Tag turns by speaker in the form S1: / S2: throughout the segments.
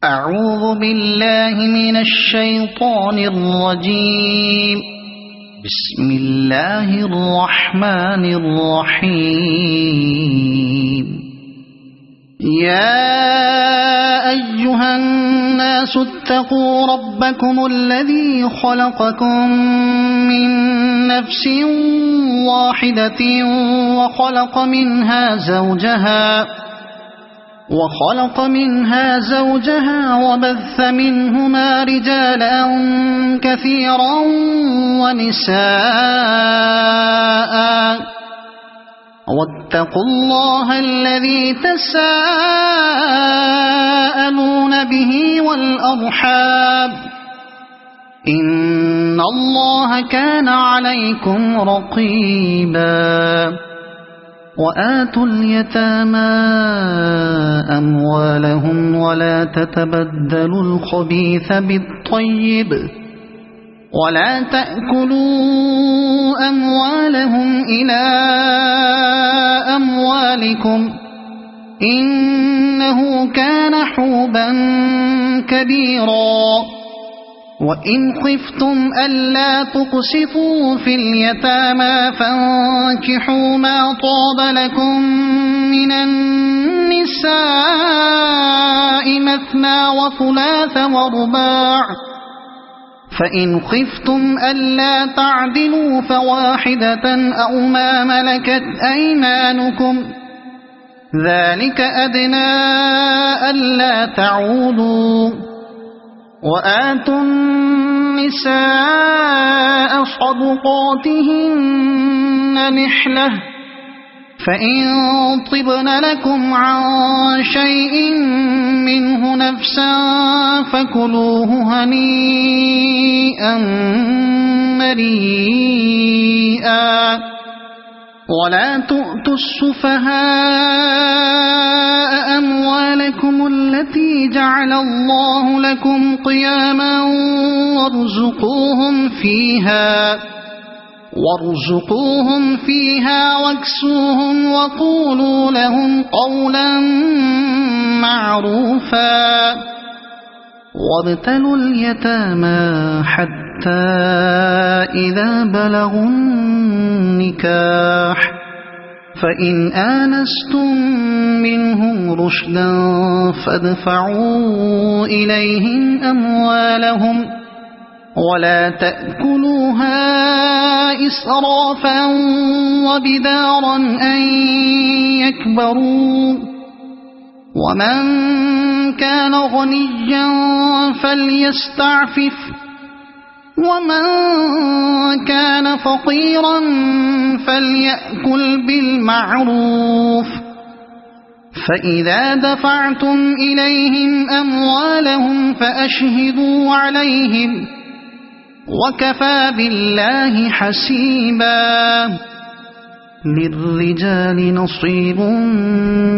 S1: أعوذ بالله من الشيطان الرجيم. بسم الله الرحمن الرحيم. يا أيها الناس اتقوا ربكم الذي خلقكم من نفس واحدة وخلق منها زوجها وبث منهما رجالا كثيرا ونساء واتقوا الله الذي تساءلون به والأرحام إن الله كان عليكم رقيبا. وآتوا اليتامى أموالهم ولا تتبدلوا الخبيث بالطيب ولا تأكلوا أموالهم إلى أموالكم إنه كان حوبا كبيرا. وإن خفتم ألا تقسطوا في اليتامى فانكحوا ما طاب لكم من النساء مثنى وثلاث ورباع فإن خفتم ألا تعدلوا فواحدة أو ما ملكت أيمانكم ذلك أدنى ألا تعودوا. وآتوا النساء صدقاتهن نحلة فإن طبن لكم عن شيء منه نفسا فكلوه هنيئا مريئا. ولا تؤتوا السفهاء أموالكم التي جعل الله لكم قياما وارزقوهم فيها واكسوهم وقولوا لهم قولا معروفا. وابتلوا اليتامى حتى إذا بلغوا النكاح فإن آنستم منهم رشدا فادفعوا إليهم أموالهم ولا تأكلوها إسرافا وبدارا أن يكبروا. ومن كان غنيا فليستعفف ومن كان فقيرا فليأكل بالمعروف. فإذا دفعتم إليهم أموالهم فأشهدوا عليهم وكفى بالله حسيبا. للرجال نصيب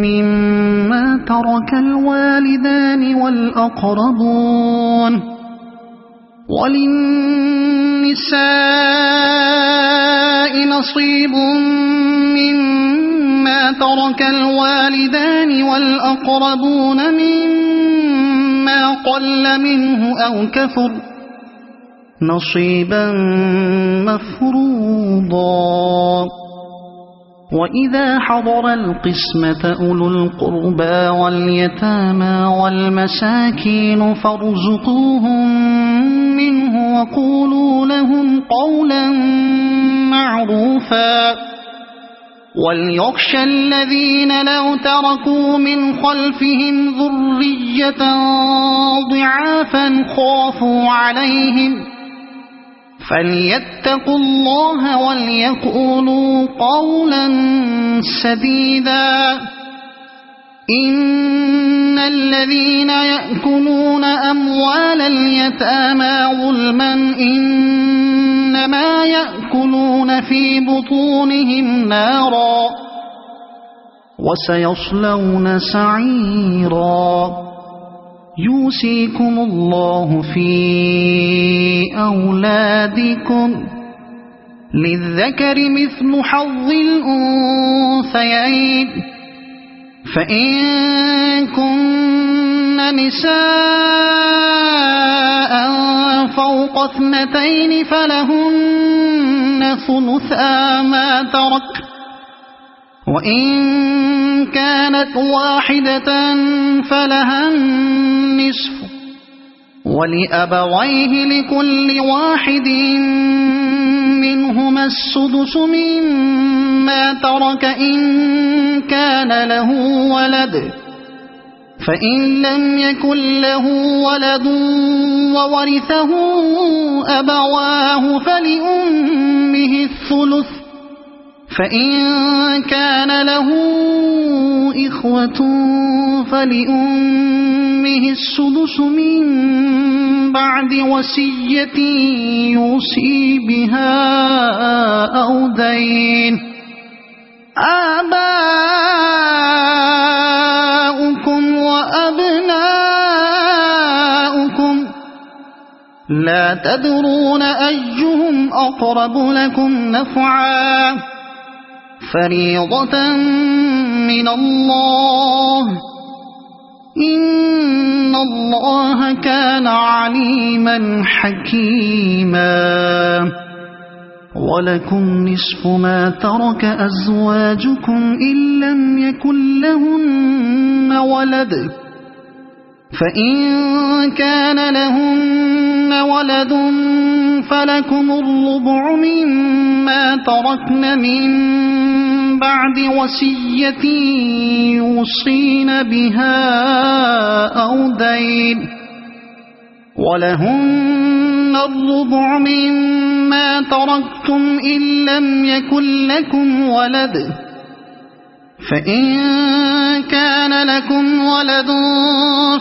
S1: مما ترك الوالدان والأقربون وللنساء نصيب مما ترك الوالدان والأقربون مما قل منه أو كثر نصيبا مفروضا. وإذا حضر القسمة أولو القربى واليتامى والمساكين فارزقوهم منه وقولوا لهم قولا معروفا. وليخشى الذين لو تركوا من خلفهم ذرية ضعافا خافوا عليهم فليتقوا الله وليقولوا قولا سديدا. إن الذين يأكلون أموال اليتامى ظلما إنما يأكلون في بطونهم نارا وسيصلون سعيرا. يوصيكم الله في أولادكم للذكر مثل حظ الأنثيين فإن كن نساء فوق 2 فلهن ثلثا ما ترك، وإن كانت واحدة فلها النصف، ولأبويه لكل واحد منهما السدس مما ترك إن كان له ولد، فإن لم يكن له ولد وورثه أبواه فلأمه الثلث، فإن كان له إخوة فلأمه السدس من بعد وصية يوصي بها أو دين. آباؤكم وأبناؤكم لا تدرون أيهم أقرب لكم نفعا، فريضة من الله، إن الله كان عليما حكيما. ولكم نصف ما ترك أزواجكم إن لم يكن لهن ولد، فإن كان لهن ولد فلكم الربع مما تركن من بعد وصية يوصين بها أو دين، ولهن الربع مما تركتم إن لم يكن لكم ولد، فإن كان لكم ولد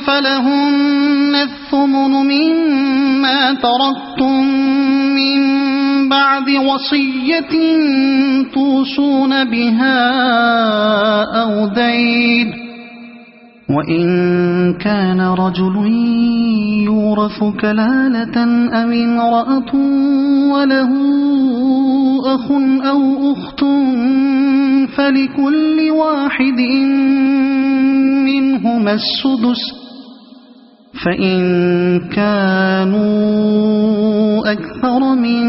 S1: فلهن الثمن مما تركتم من بعد وصية توصون بها أو دين. وإن كان رجل يورث كلالة أو امرأة وله أخ أو أخت فلكل واحد منهما السدس، فإن كانوا أكثر من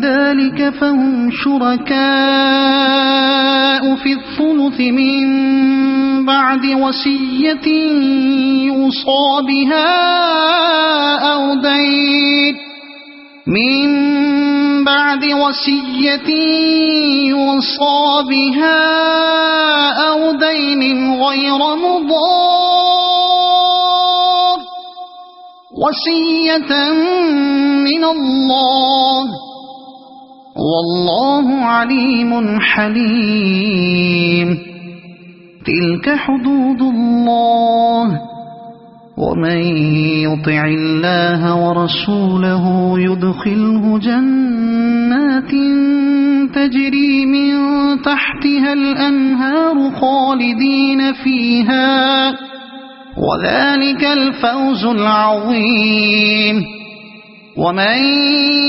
S1: ذلك فهم شركاء في الثلث من بعد وصية يوصى بها أو دين، من بعد وصية يوصى بها أو دين غير مضار، وصية من الله، والله عليم حليم. تلك حدود الله، ومن يطع الله ورسوله يدخله جنات تجري من تحتها الأنهار خالدين فيها، وذلك الفوز العظيم. ومن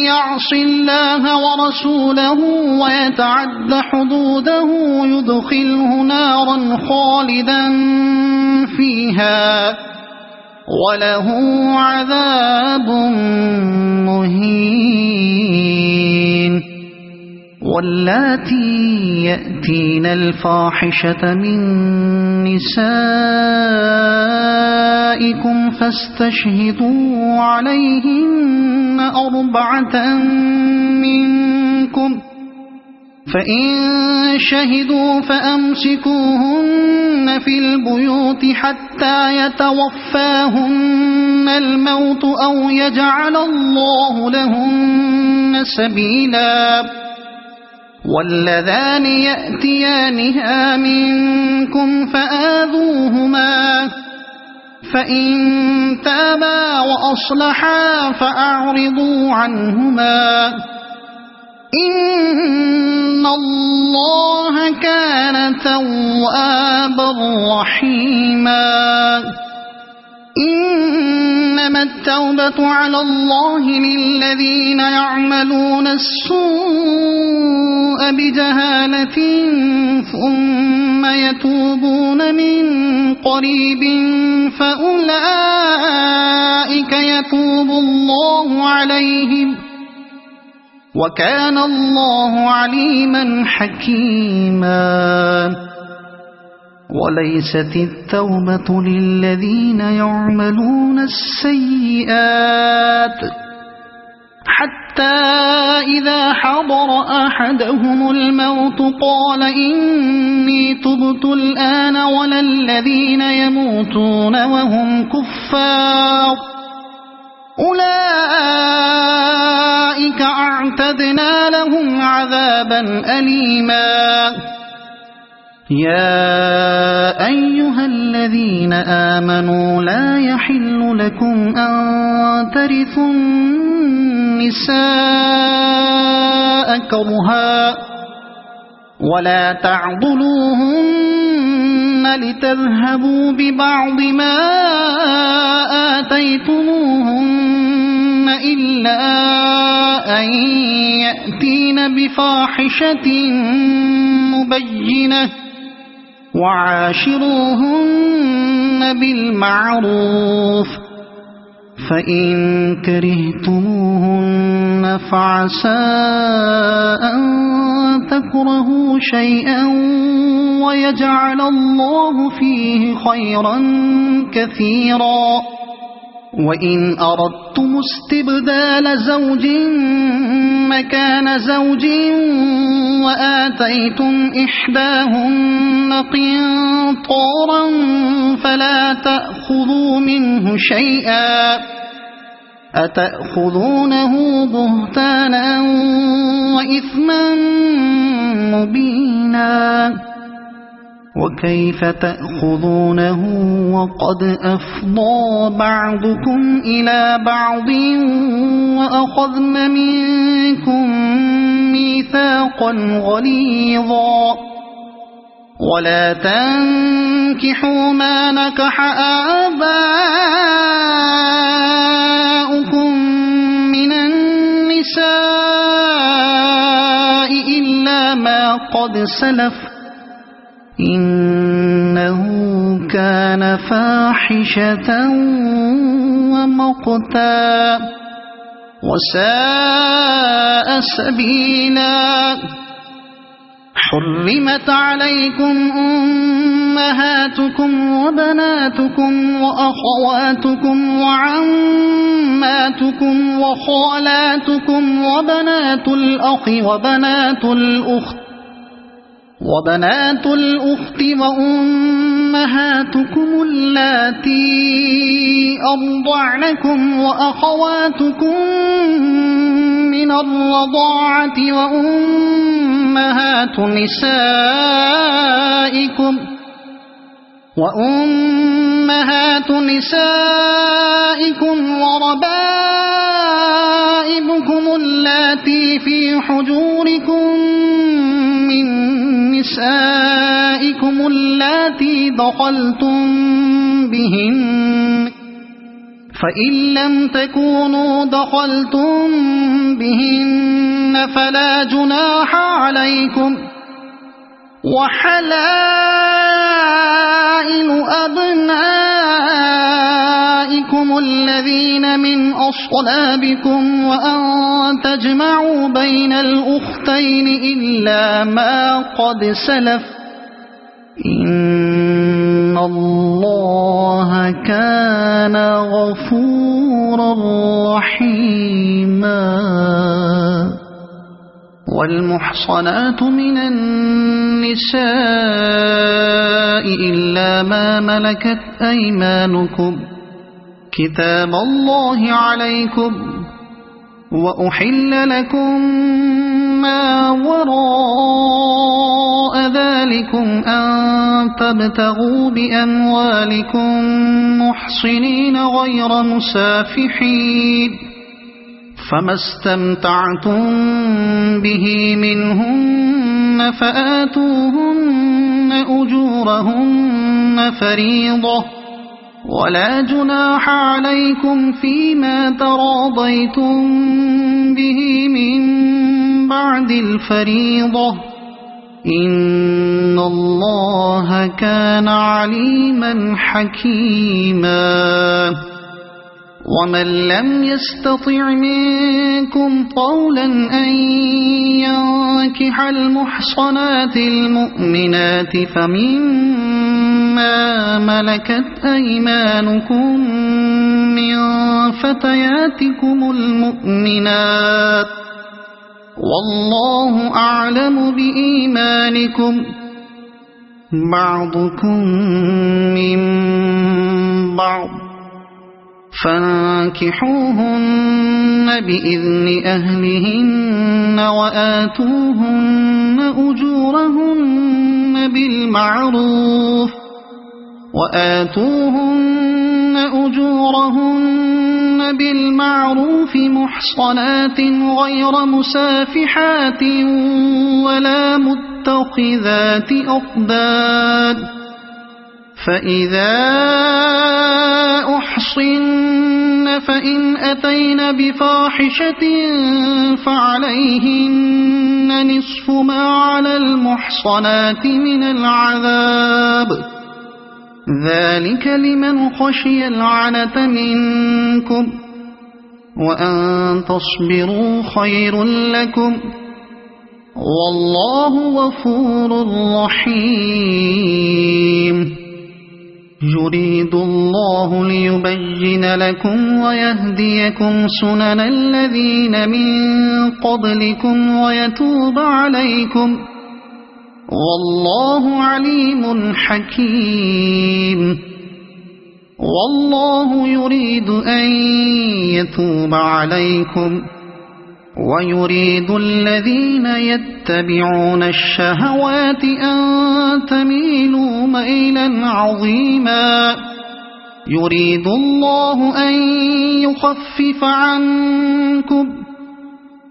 S1: يعص الله ورسوله ويتعد حدوده يدخله نارا خالدا فيها وله عذاب مهين. واللاتي يأتين الفاحشة من نسائكم فاستشهدوا عليهن 4 منكم، فإن شهدوا فأمسكوهن في البيوت حتى يتوفاهن الموت أو يجعل الله لهن سبيلا. واللذان يأتيانها منكم فآذوهما، فإن تابا وأصلحا فأعرضوا عنهما، إن الله كان توابا رحيما. إنما التوبة على الله للذين يعملون السوء بجهالة ثم ثم يتوبون من قريب فأولئك يتوب الله عليهم وكان الله عليما حكيما وليست التوبة للذين يعملون السيئات حتى إذا حضر أحدهم الموت قال إني تبت الآن ولا الذين يموتون وهم كفار أولئك أعتدنا لهم عذابا أليما يا أيها الذين آمنوا لا يحل لكم أن ترثوا النساء كرها ولا تعضلوهن لتذهبوا ببعض ما آتيتموهن إلا أن يأتين بفاحشة مبينة وعاشروهن بالمعروف فإن كرهتموهن فعسى أن تكرهوا شيئا ويجعل الله فيه خيرا كثيرا وإن أردتم استبدال زوج مكان زوج وآتيتم إحداهن قنطارا فلا تأخذوا منه شيئا أتأخذونه بهتانا وإثما مبينا وكيف تأخذونه وقد أفضى بعضكم إلى بعض وأخذن منكم ميثاقا غليظا ولا تنكحوا ما نكح آباؤكم من النساء إلا ما قد سلف إنه كان فاحشة ومقتا وساء سبيلا حرمت عليكم أمهاتكم وبناتكم وأخواتكم وعماتكم وخالاتكم وبنات الأخ وبنات الأخت وأمهاتكم اللاتي أرضعنكم وأخواتكم من الرضاعة وأمهات نسائكم وربائبكم اللاتي في حجوركم من نسائكم اللاتي دخلتم بهن فإن لم تكونوا دخلتم بهن فلا جناح عليكم وحلائل أبنائكم الذين من أصلابكم وأن تجمعوا بين الأختين إلا ما قد سلف إن الله كان غفورا رحيما والمحصنات من النساء إلا ما ملكت أيمانكم كتاب الله عليكم وأحل لكم ما وراء ذلكم أن تبتغوا بأموالكم محصنين غير مسافحين فما استمتعتم به منهن فآتوهن أجورهن فريضة ولا جناح عليكم فيما تراضيتم به من بعد الفريضة إن الله كان عليما حكيما ومن لم يستطع منكم طولا أن ينكح المحصنات المؤمنات فمما ملكت أيمانكم من فتياتكم المؤمنات والله أعلم بإيمانكم بعضكم من بعض فانكحوهن بإذن أهلهن وآتوهن أجورهن بالمعروف محصنات غير مسافحات ولا متخذات أخدان فإذا أحصن فإن أتين بفاحشة فعليهن نصف ما على المحصنات من العذاب ذلك لمن خشي العنة منكم وأن تصبروا خير لكم والله غفور رحيم يريد الله ليبين لكم ويهديكم سنن الذين من قبلكم ويتوب عليكم والله عليم حكيم والله يريد أن يتوب عليكم ويريد الذين يتبعون الشهوات أن تميلوا ميلا عظيما يريد الله أن يخفف عنكم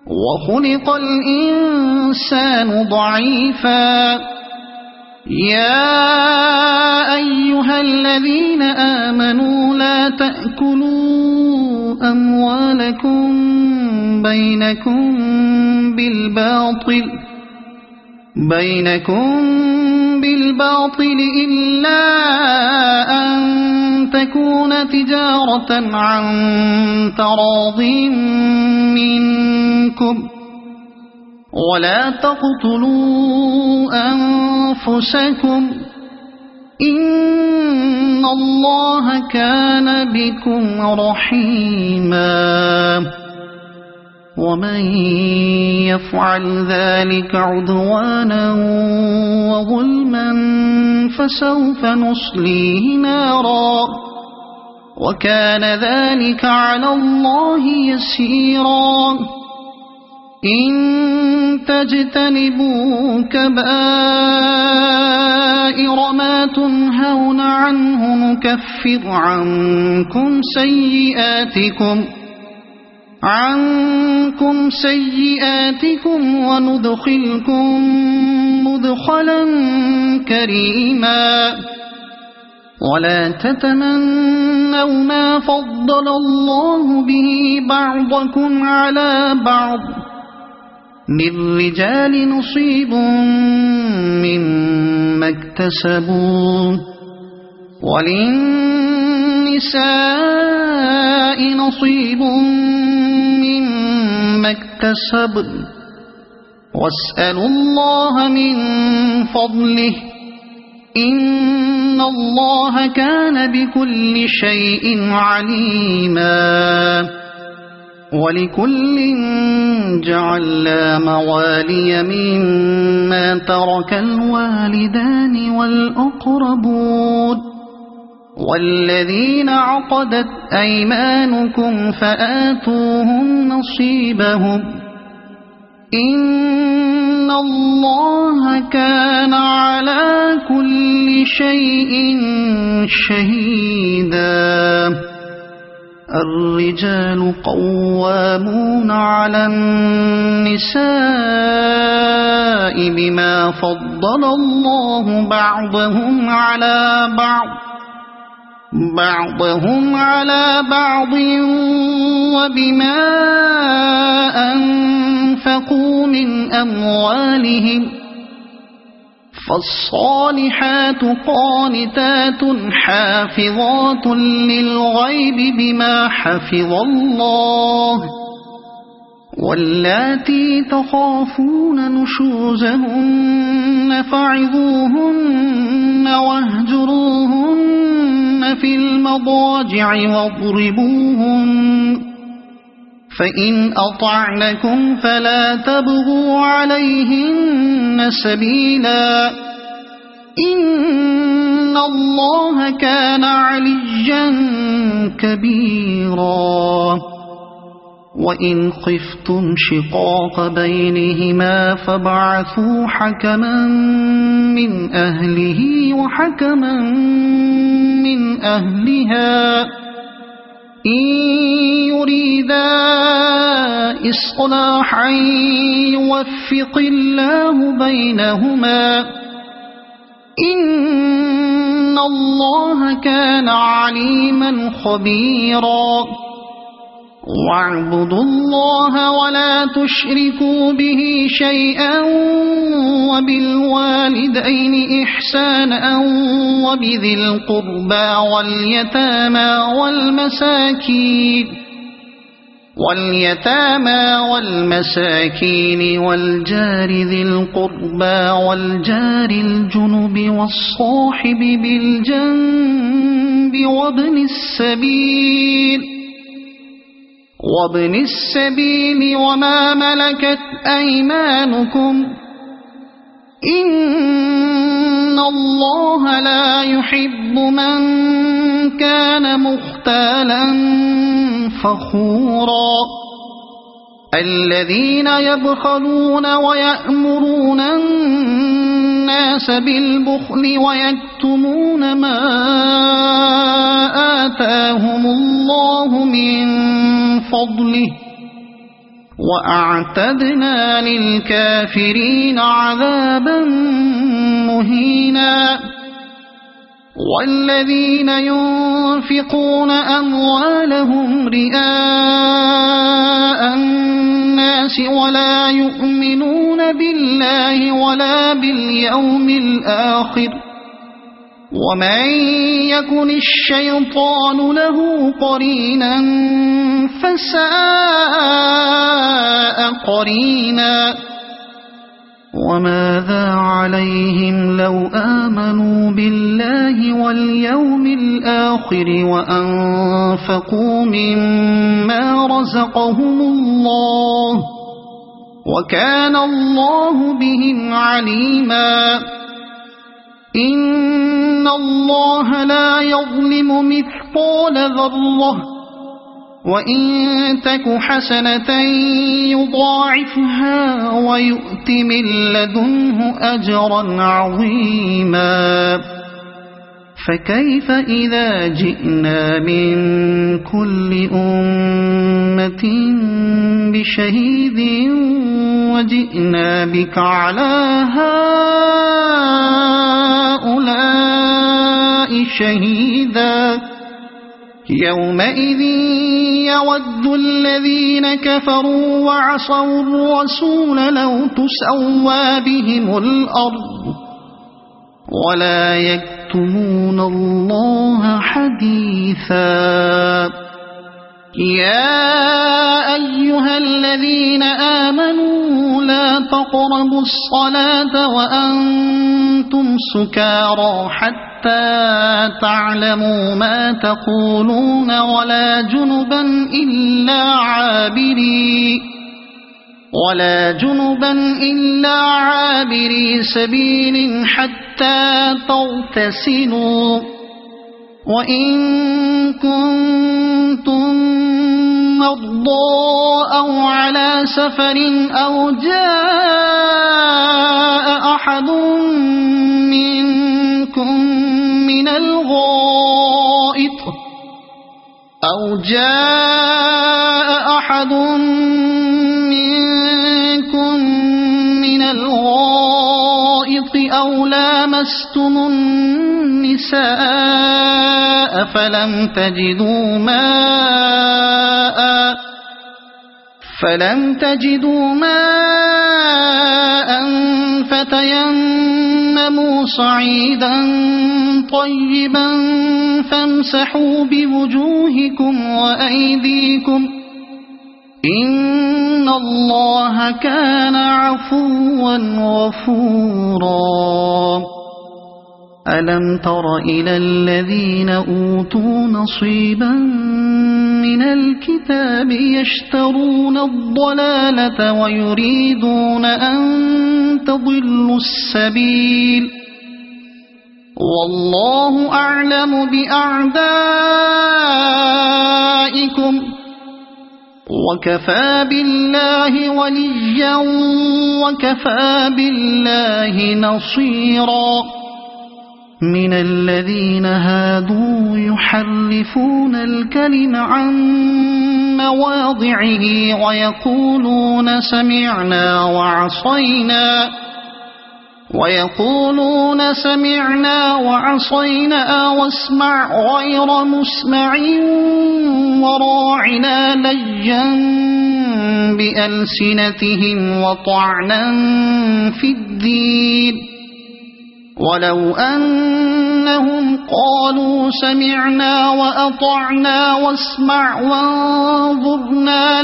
S1: وخلق الإنسان ضعيفا يا أيها الذين آمنوا لا تأكلوا أموالكم بينكم بالباطل إلا أن تكون تجارة عن تراض منكم ولا تقتلوا أنفسكم إن الله كان بكم رحيما ومن يفعل ذلك عدوانا وظلما فسوف نصليه نارا وكان ذلك على الله يسيرا إن تجتنبوا كبائر ما تنهون عنه نكفر عنكم سيئاتكم وندخلكم مدخلا كريما ولا تتمنوا ما فضل الله به بعضكم على بعض للرجال نصيب مما اكتسبوا وللنساء نصيب مما اكتسبن واسألوا الله من فضله إن الله كان بكل شيء عليما ولكل جعلنا موالي مما ترك الوالدان والأقربون والذين عقدت أيمانكم فآتوهم نصيبهم إن الله كان على كل شيء شهيدا الرجال قوامون على النساء بما فضل الله بعضهم على بعض وبما أنفقوا من أموالهم فالصالحات قانتات حافظات للغيب بما حفظ الله واللاتي تخافون نشوزهن فعظوهن واهجروهن في المضاجع واضربوهن فإن أطعنكم فلا تبغوا عليهن سبيلا إن الله كان عليا كبيرا وإن خفتم شقاق بينهما فابعثوا حكما من أهله وحكما من أهلها إن يريدا إصلاحا يوفق الله بينهما إن الله كان عليما خبيرا واعبدوا الله ولا تشركوا به شيئا وبالوالدين إحسانا وبذي القربى واليتامى والمساكين والجار ذي القربى والجار الجنب والصاحب بالجنب وابن السبيل وما ملكت أيمانكم إن الله لا يحب من كان مختالا فخورا الذين يبخلون ويأمرون الناس بالبخل ويكتمون ما آتاهم الله من فضله وأعتدنا للكافرين عذابا مهينا والذين ينفقون أموالهم رئاء الناس ولا يؤمنون بالله ولا باليوم الآخر ومن يكن الشيطان له قرينا فساء قرينا وماذا عليهم لو آمنوا بالله واليوم الآخر وأنفقوا مما رزقهم الله وكان الله بهم عليما إن الله لا يظلم مثقال ذرة وإن تك حسنة يضاعفها ويؤت من لدنه أجرا عظيما فكيف إذا جئنا من كل أمة بشهيد وجئنا بك على هؤلاء شهيدا يومئذ يود الذين كفروا وعصوا الرسول لو تسوى بهم الأرض ولا يكتمون الله حديثا يا أيها الذين آمنوا لا تقربوا الصلاة وأنتم سكارى حتى تعلموا ما تقولون ولا جنبا إلا عابري سبيل حتى تغتسلوا وإن كنتم مرضى أو على سفر أو جاء أحد منكم من الغائط أو لامستم النساء فلم تجدوا ماء فتيمموا صعيدا طيبا فامسحوا بوجوهكم وأيديكم إن الله كان عفوا غفورا ألم تر إلى الذين أوتوا نصيبا من الكتاب يشترون الضلالة ويريدون أن تضلوا السبيل والله أعلم بأعدائكم وكفى بالله وليا وكفى بالله نصيرا من الذين هادوا يحرفون الكلم عن مواضعه ويقولون سمعنا وعصينا واسمع غير مسمع وراعنا ليا بألسنتهم وطعنا في الدين ولو أنهم قالوا سمعنا وأطعنا واسمع وانظرنا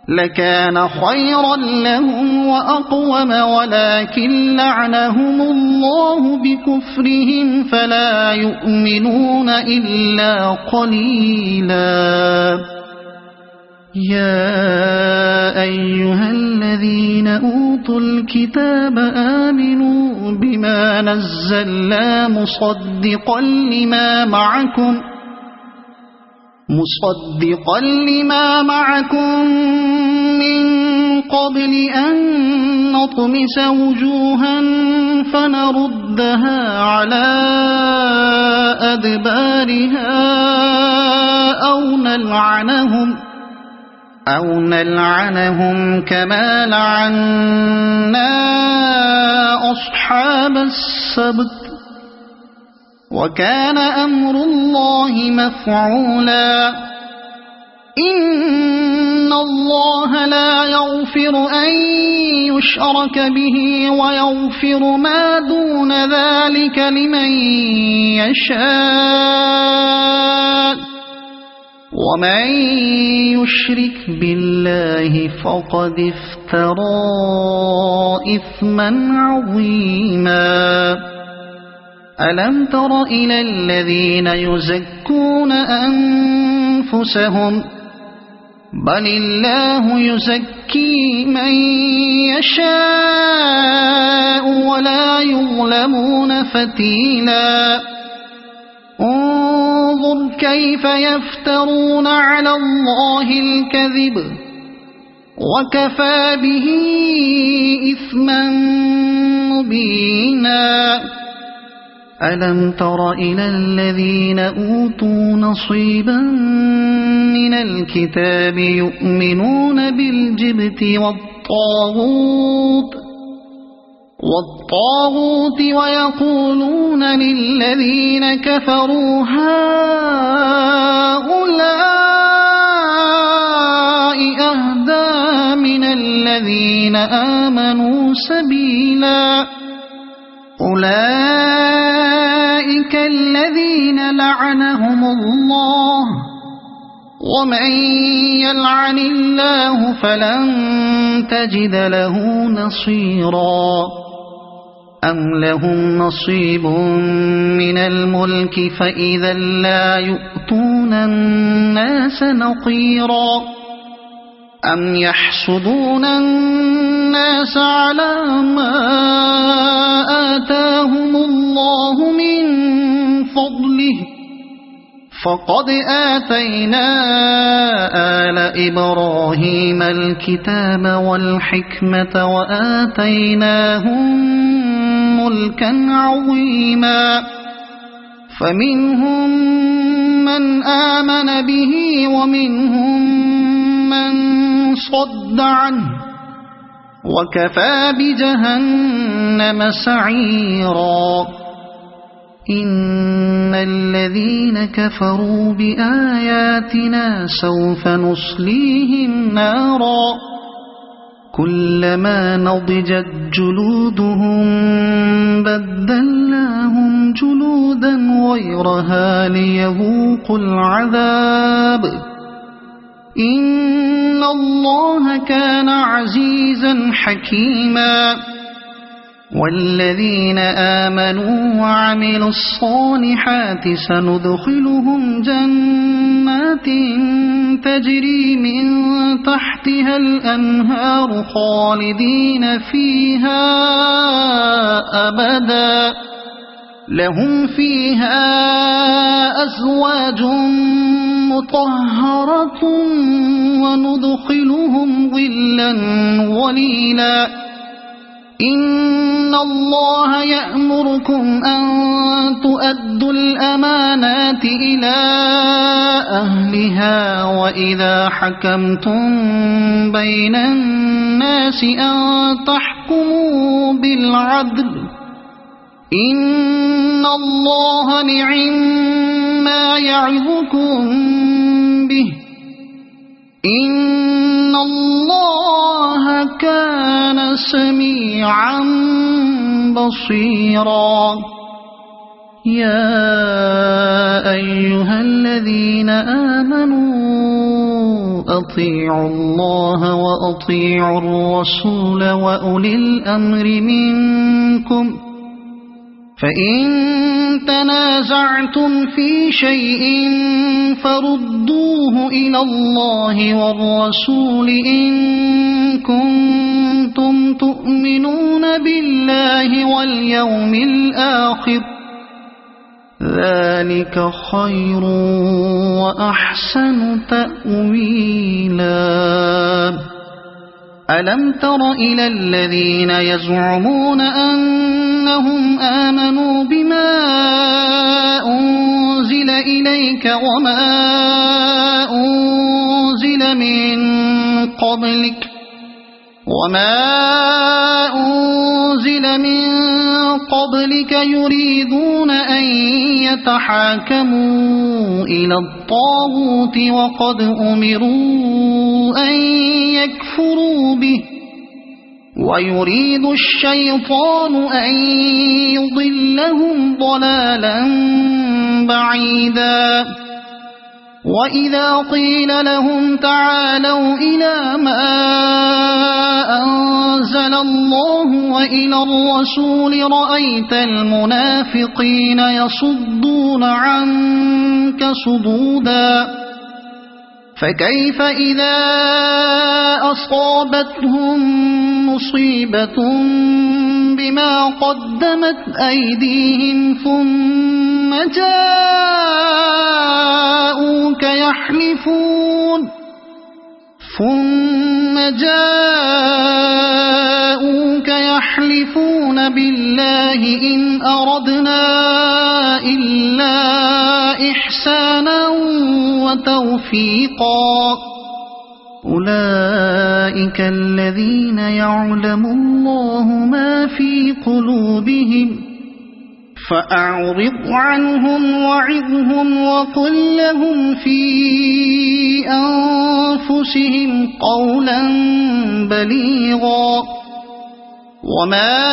S1: لكان خيرا لهم وأقوم ولكن لعنهم الله بكفرهم فلا يؤمنون إلا قليلا يا أيها الذين أوتوا الكتاب آمنوا بما نزلنا مصدقا لما معكم من قبل أن نطمس وجوها فنردها على أدبارها أو نلعنهم كما لعنا أصحاب السبت وكان أمر الله مفعولا إن الله لا يغفر أن يشرك به ويغفر ما دون ذلك لمن يشاء ومن يشرك بالله فقد افترى إثما عظيما ألم تر إلى الذين يزكون أنفسهم بل الله يزكي من يشاء ولا يظلمون فتيلا انظر كيف يفترون على الله الكذب وكفى به إثما مبينا ألم تر إلى الذين أوتوا نصيبا من الكتاب يؤمنون بالجبت والطاغوت ويقولون للذين كفروا هؤلاء أهدى من الذين آمنوا سبيلا أولئك الذين لعنهم الله ومن يلعن الله فلن تجد له نصيرا أم لهم نصيب من الملك فإذا لا يؤتون الناس نقيرا أم يحسدون الناس على ما آتاهم الله من فضله فقد آتينا آل إبراهيم الكتاب والحكمة وآتيناهم ملكا عظيما فمنهم من آمن به ومنهم من صد عنه وكفى بجهنم سعيرا إن الذين كفروا بآياتنا سوف نصليهم نارا كلما نضجت جلودهم بدلناهم جلودا غيرها ليذوقوا العذاب إن الله كان عزيزا حكيما والذين آمنوا وعملوا الصالحات سندخلهم جنات تجري من تحتها الأنهار خالدين فيها أبدا لهم فيها أزواج مطهرة وندخلهم ظلا ظليلا إن الله يأمركم أن تؤدوا الأمانات إلى أهلها وإذا حكمتم بين الناس أن تحكموا بالعدل إن الله نعما يعظكم به إن الله كان سميعا بصيرا يا أيها الذين آمنوا أطيعوا الله وأطيعوا الرسول وأولي الأمر منكم فإن تنازعتم في شيء فردوه إلى الله والرسول إن كنتم تؤمنون بالله واليوم الآخر ذلك خير وأحسن تأويلا ألم تر إلى الذين يزعمون أنهم آمنوا بما أنزل إليك وما أنزل من قبلك يريدون أن يتحاكموا إلى الطاغوت وقد أمروا أن يكفروا به ويريد الشيطان أن يضلهم ضلالا بعيدا وإذا قيل لهم تعالوا إلى ما أنزل الله وإلى الرسول رأيت المنافقين يصدون عنك صدودا فكيف إذا أصابتهم مصيبة بما قدمت أيديهم ثم جاءوك يحلفون بالله إن أردنا إلا إحسانا وتوفيقا أولئك الذين يعلم الله ما في قلوبهم فأعرض عنهم وعظهم وقل لهم في أنفسهم قولا بليغا وما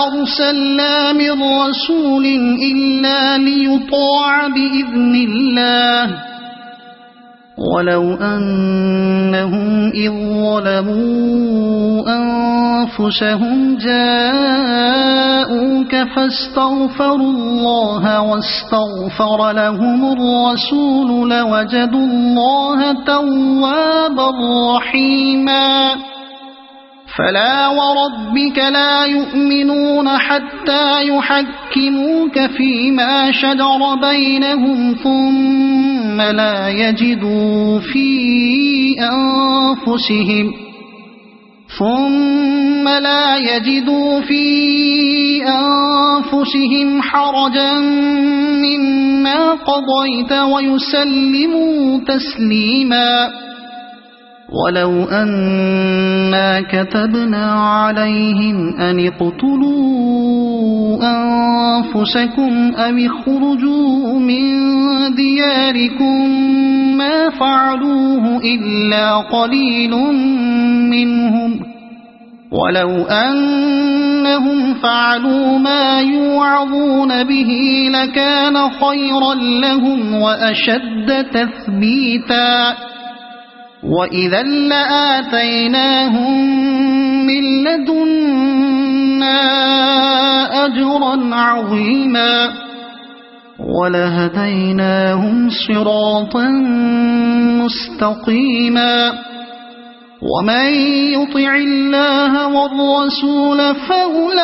S1: أرسلنا من رسول إلا ليطاع بإذن الله ولو أنهم إذ ظلموا أنفسهم جاءوك فاستغفروا الله واستغفر لهم الرسول لوجدوا الله توابا رحيما فلا وربك لا يؤمنون حتى يحكموك فيما شجر بينهم ثم لا يجدوا في أنفسهم حرجا مما قضيت ويسلموا تسليما ولو أنا كتبنا عليهم أن اقتلوا أنفسكم أو اخرجوا من دياركم ما فعلوه إلا قليل منهم ولو أنهم فعلوا ما يوعظون به لكان خيرا لهم وأشد تثبيتا وإذا لآتيناهم من لدنا أجرا عظيما ولهديناهم صراطا مستقيما ومن يطع الله والرسول فأولئك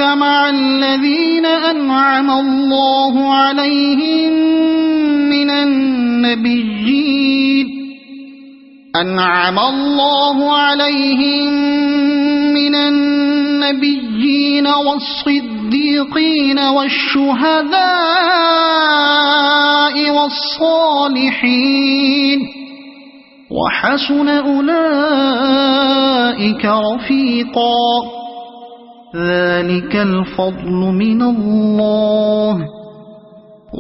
S1: مع الذين أنعم الله عليهم من النبيين والصديقين والشهداء والصالحين وحسن أولئك رفيقا ذلك الفضل من الله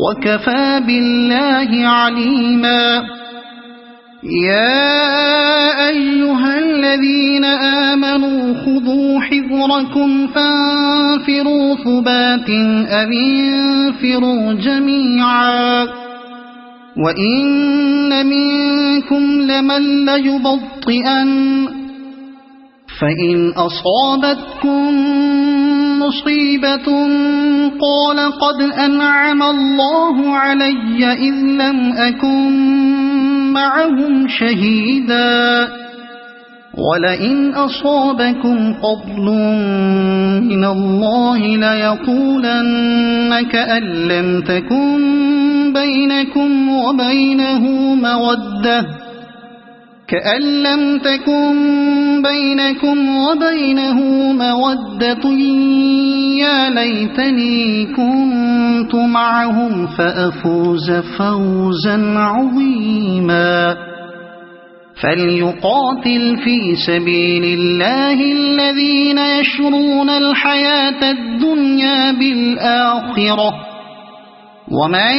S1: وكفى بالله عليما يا أيها الذين آمنوا خذوا حذركم فانفروا ثبات أو انفروا جميعا وإن منكم لمن ليبطئن فإن أصابتكم مصيبة قال قد أنعم الله علي إذ لم أكن معهم شهيدا ولئن أصابكم فضل من الله ليقولن كأن لم تكن بينكم وبينه مودة يا ليتني كنت معهم فأفوز فوزا عظيما فليقاتل في سبيل الله الذين يشرون الحياة الدنيا بالآخرة ومن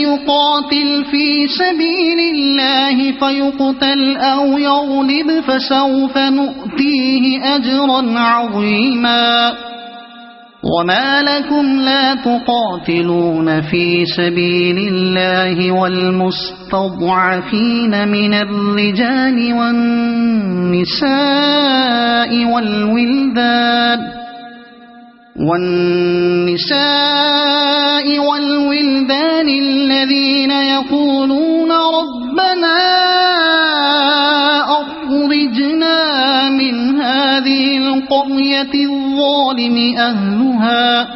S1: يقاتل في سبيل الله فيقتل أو يغلب فسوف نؤتيه أجرا عظيما وما لكم لا تقاتلون في سبيل الله والمستضعفين من الرجال والنساء والولدان الذين يقولون ربنا أخرجنا من هذه القرية الظالم أهلها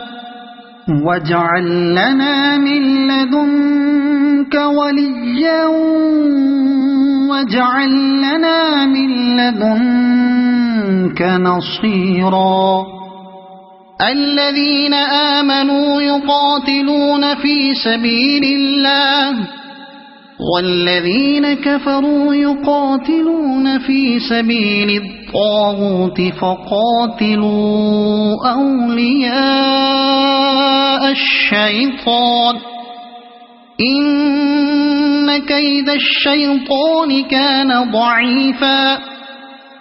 S1: واجعل لنا من لدنك وليا واجعل لنا من لدنك نصيرا الذين آمنوا يقاتلون في سبيل الله والذين كفروا يقاتلون في سبيل الطاغوت فقاتلوا أولياء الشيطان إن كيد الشيطان كان ضعيفا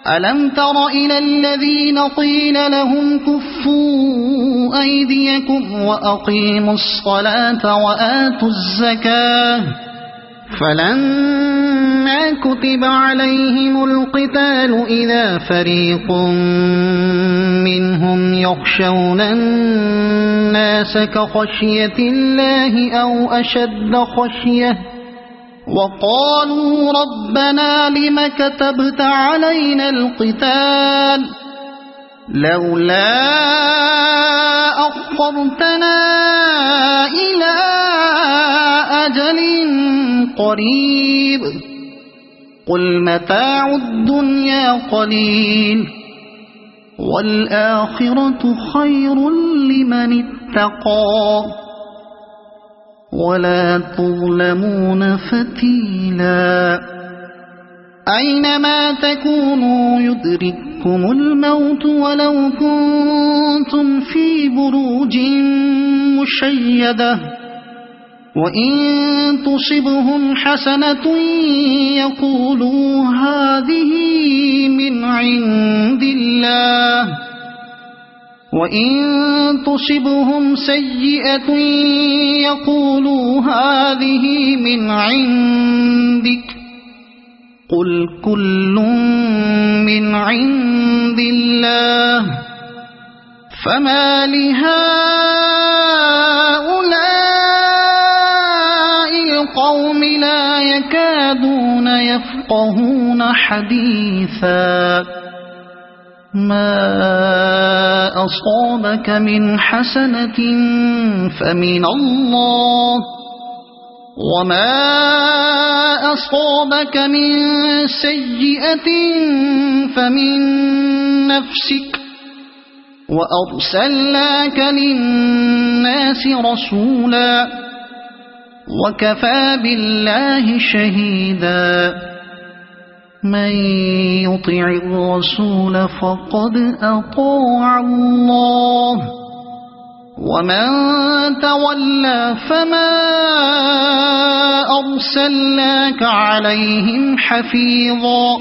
S1: ألم تر إلى الذين قيل لهم كفوا أيديكم وأقيموا الصلاة وآتوا الزكاة فلما كتب عليهم القتال إذا فريق منهم يخشون الناس كخشية الله أو أشد خشية وقالوا ربنا لم كتبت علينا القتال لولا أخرتنا إلى أجل قريب قل متاع الدنيا قليل والآخرة خير لمن اتقى ولا تظلمون فتيلا أينما تكونوا يدرككم الموت ولو كنتم في بروج مشيدة وإن تصبهم حسنة يقولوا هذه من عند الله، وإن تصبهم سيئة يقولوا هذه من عندك، قل كل من عند الله، فما لهؤلاء القوم لا يكادون يفقهون حديثا. ما أصابك من حسنة فمن الله، وما أصابك من سيئة فمن نفسك، وأرسلناك للناس رسولا، وكفى بالله شهيدا. من يطع الرسول فقد أطاع الله، ومن تولى فما أرسلناك عليهم حفيظا.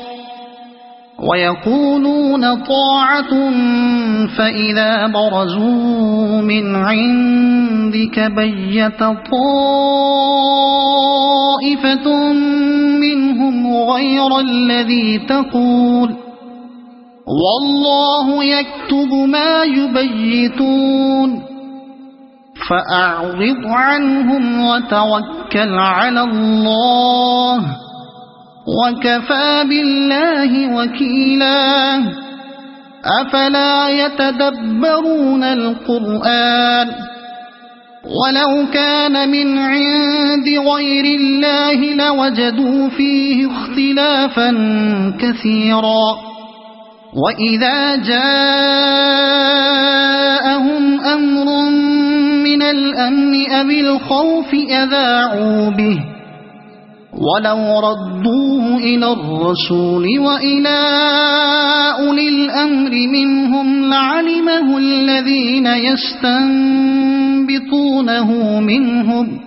S1: ويقولون طاعة فإذا برزوا من عندك بيت طائفة منهم غير الذي تقول، والله يكتب ما يبيتون، فأعرض عنهم وتوكل على الله، وكفى بالله وكيلا. أفلا يتدبرون القرآن؟ ولو كان من عند غير الله لوجدوا فيه اختلافا كثيرا. وإذا جاءهم أمر من الأمن أو الخوف أذاعوا به، ولو ردوه إلى الرسول وإلى أولي الأمر منهم لعلمه الذين يستنبطونه منهم،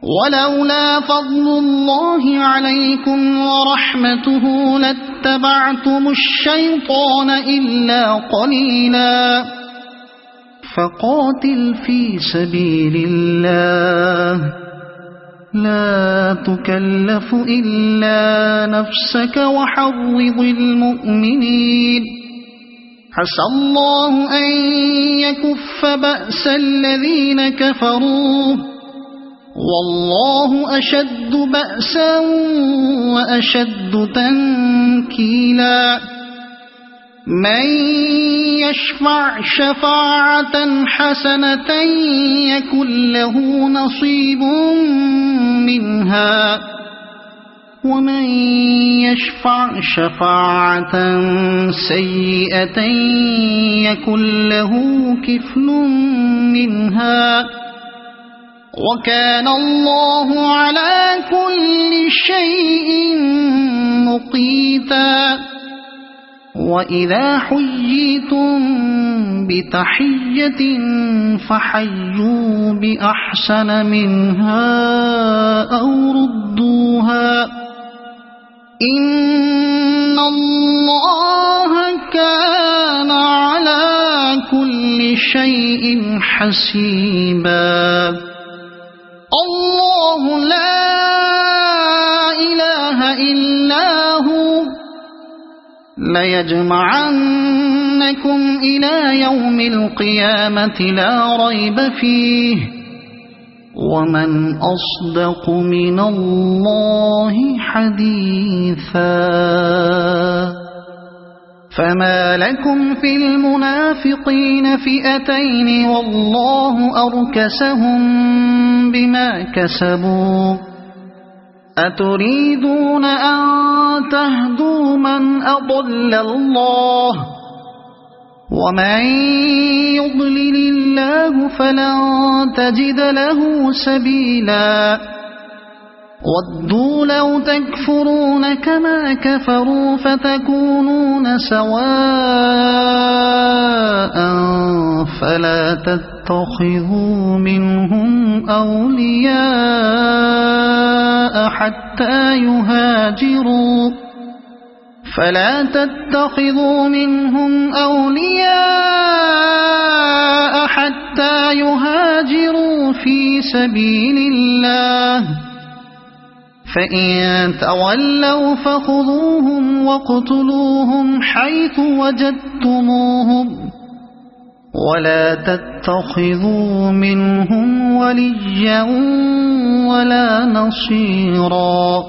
S1: ولولا فضل الله عليكم ورحمته لاتبعتم الشيطان إلا قليلا. فقاتل في سبيل الله، لا تكلف إلا نفسك وحرض المؤمنين، عسى الله أن يكف بأس الذين كفروا، والله أشد بأسا وأشد تنكيلا. من يشفع شفاعة حسنة يكن له نصيب منها، ومن يشفع شفاعة سيئة يكن له كفل منها، وكان الله على كل شيء مقيتا. وإذا حييتم بتحية فحيوا بأحسن منها أو ردوها، إن الله كان على كل شيء حسيبا. الله لا إله إلا هو، ليجمعنكم إلى يوم القيامة لا ريب فيه، ومن أصدق من الله حديثا. فما لكم في المنافقين فئتين والله أركسهم بما كسبوا، أتريدون أن تهدوا من أضل الله، ومن يضلل الله فلن تجد له سبيلا. ودوا لو تكفرون كما كفروا فتكونون سواء فلا تتبعون تتخذوا منهم أولياء حتى يهاجروا في سبيل الله، فإن تولوا فخذوهم واقتلوهم حيث وجدتموهم، ولا تتخذوا منهم وليا ولا نصيرا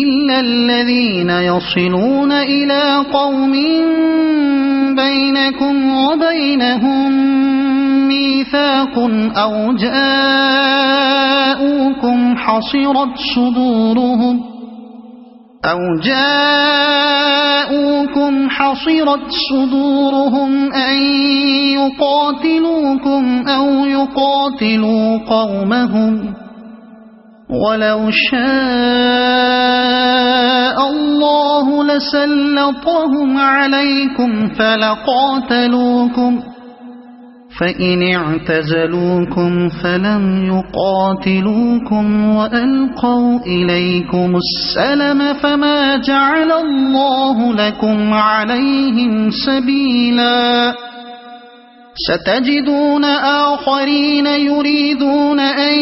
S1: إلا الذين يصلون إلى قوم بينكم وبينهم ميثاق أو جاءوكم حصرت صدورهم أن يقاتلوكم أو يقاتلوا قومهم، ولو شاء الله لسلطهم عليكم فلقاتلوكم، فإن اعتزلوكم فلم يقاتلوكم وألقوا إليكم السلم فما جعل الله لكم عليهم سبيلا. ستجدون آخرين يريدون أن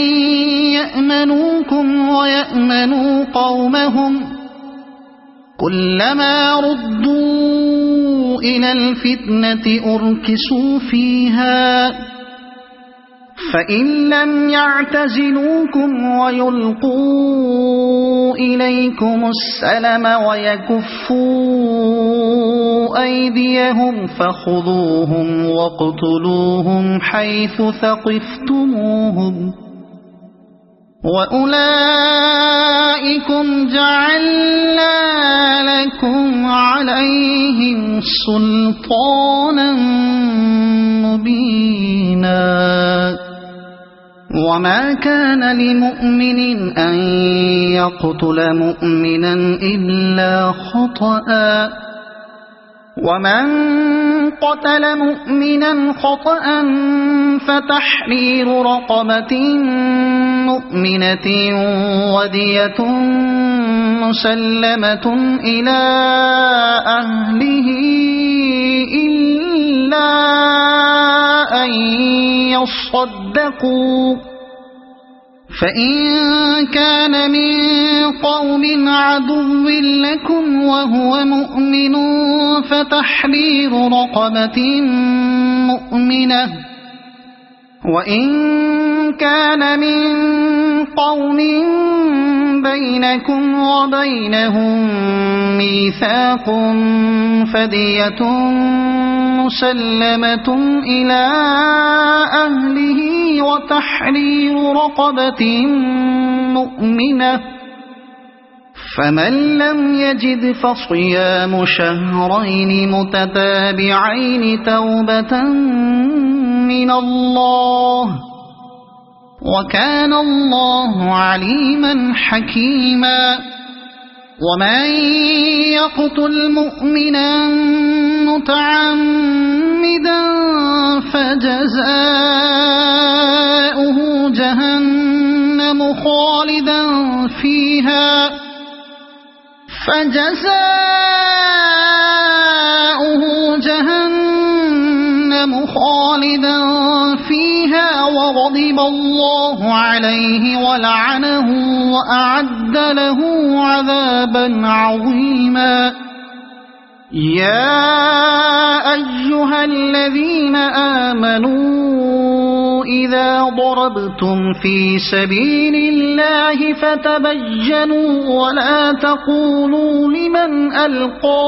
S1: يأمنوكم ويأمنوا قومهم، كلما ردوا إلى الفتنة أركسوا فيها، فإن لم يعتزلوكم ويلقوا إليكم السلم ويكفوا أيديهم فخذوهم واقتلوهم حيث ثقفتموهم، وأولئكم جعلنا لكم عليهم سلطانا مبينا. وما كان لمؤمن أن يقتل مؤمنا إلا خطأ، ومن قتل مؤمنا خطأ فتحرير رقبة مؤمنة ودية مسلمة إلى أهله إلا أن يصدقوا، فإن كان من قوم عدو لكم وهو مؤمن فتحرير رقبة مؤمنة، وإن كان من قوم بينكم وبينهم ميثاق فدية مسلمة إلى أهله وتحرير رقبة مؤمنة، فمن لم يجد فصيام شهرين متتابعين توبة من الله، وكان الله عليما حكيما. ومن يقتل مؤمنا متعمدا فجزاؤه جهنم خالدا فيها وغضب الله عليه ولعنه وأعد له عذابا عظيما. يا أيها الذين آمنوا إذا ضربتم في سبيل الله فتبينوا ولا تقولوا لمن ألقى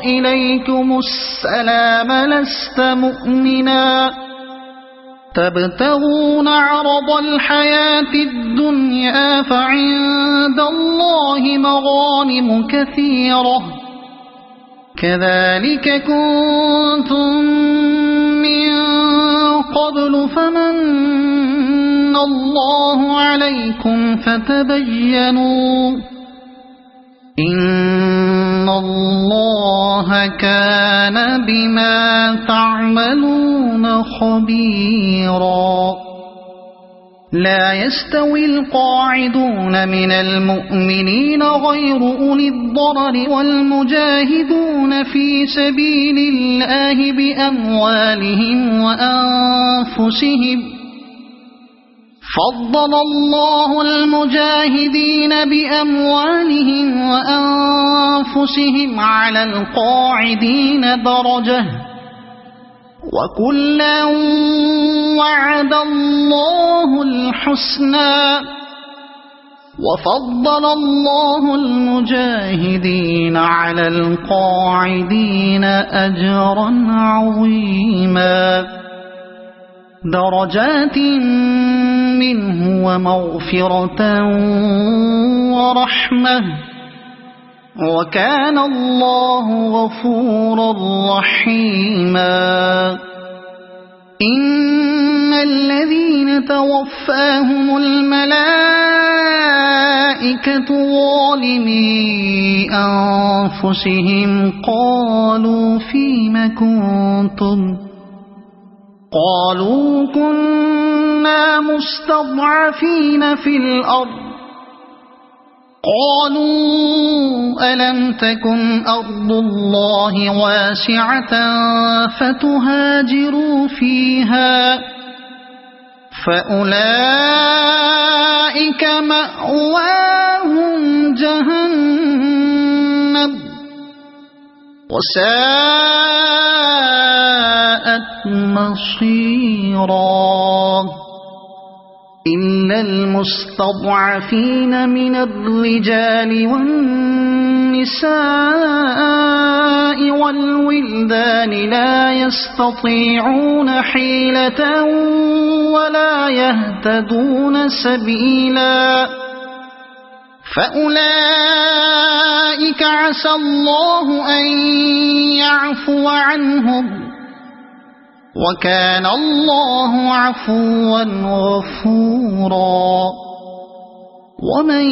S1: إليكم السلام لست مؤمنا تبتغون عرض الحياة الدنيا فعند الله مغانم كثيرة كذلك كنتم من قبل فمن الله عليكم فتبينوا إن الله كان بما تعملون كان خبيرا. لا يستوي القاعدون من المؤمنين غير أولي الضرر والمجاهدون في سبيل الله بأموالهم وأنفسهم. فضل الله المجاهدين بأموالهم وأنفسهم على القاعدين درجة، وكلا وعد الله الحسنى. وفضل الله المجاهدين على القاعدين أجرا عظيما، درجات منه ومغفرة ورحمة، وكان الله غفورا رحيما. إن الذين توفاهم الملائكة ظالمي أنفسهم قالوا فيم كنتم؟ قالوا كنا مستضعفين في الأرض. قالوا ألم تكن أرض الله واسعة فتهاجروا فيها، فأولئك مأواهم جهنم وساءت مصيرا. إلا المستضعفين من الرجال والنساء والولدان لا يستطيعون حيلة ولا يهتدون سبيلا، فأولئك عسى الله أن يعفو عنهم، وكان الله عفوا غفورا. ومن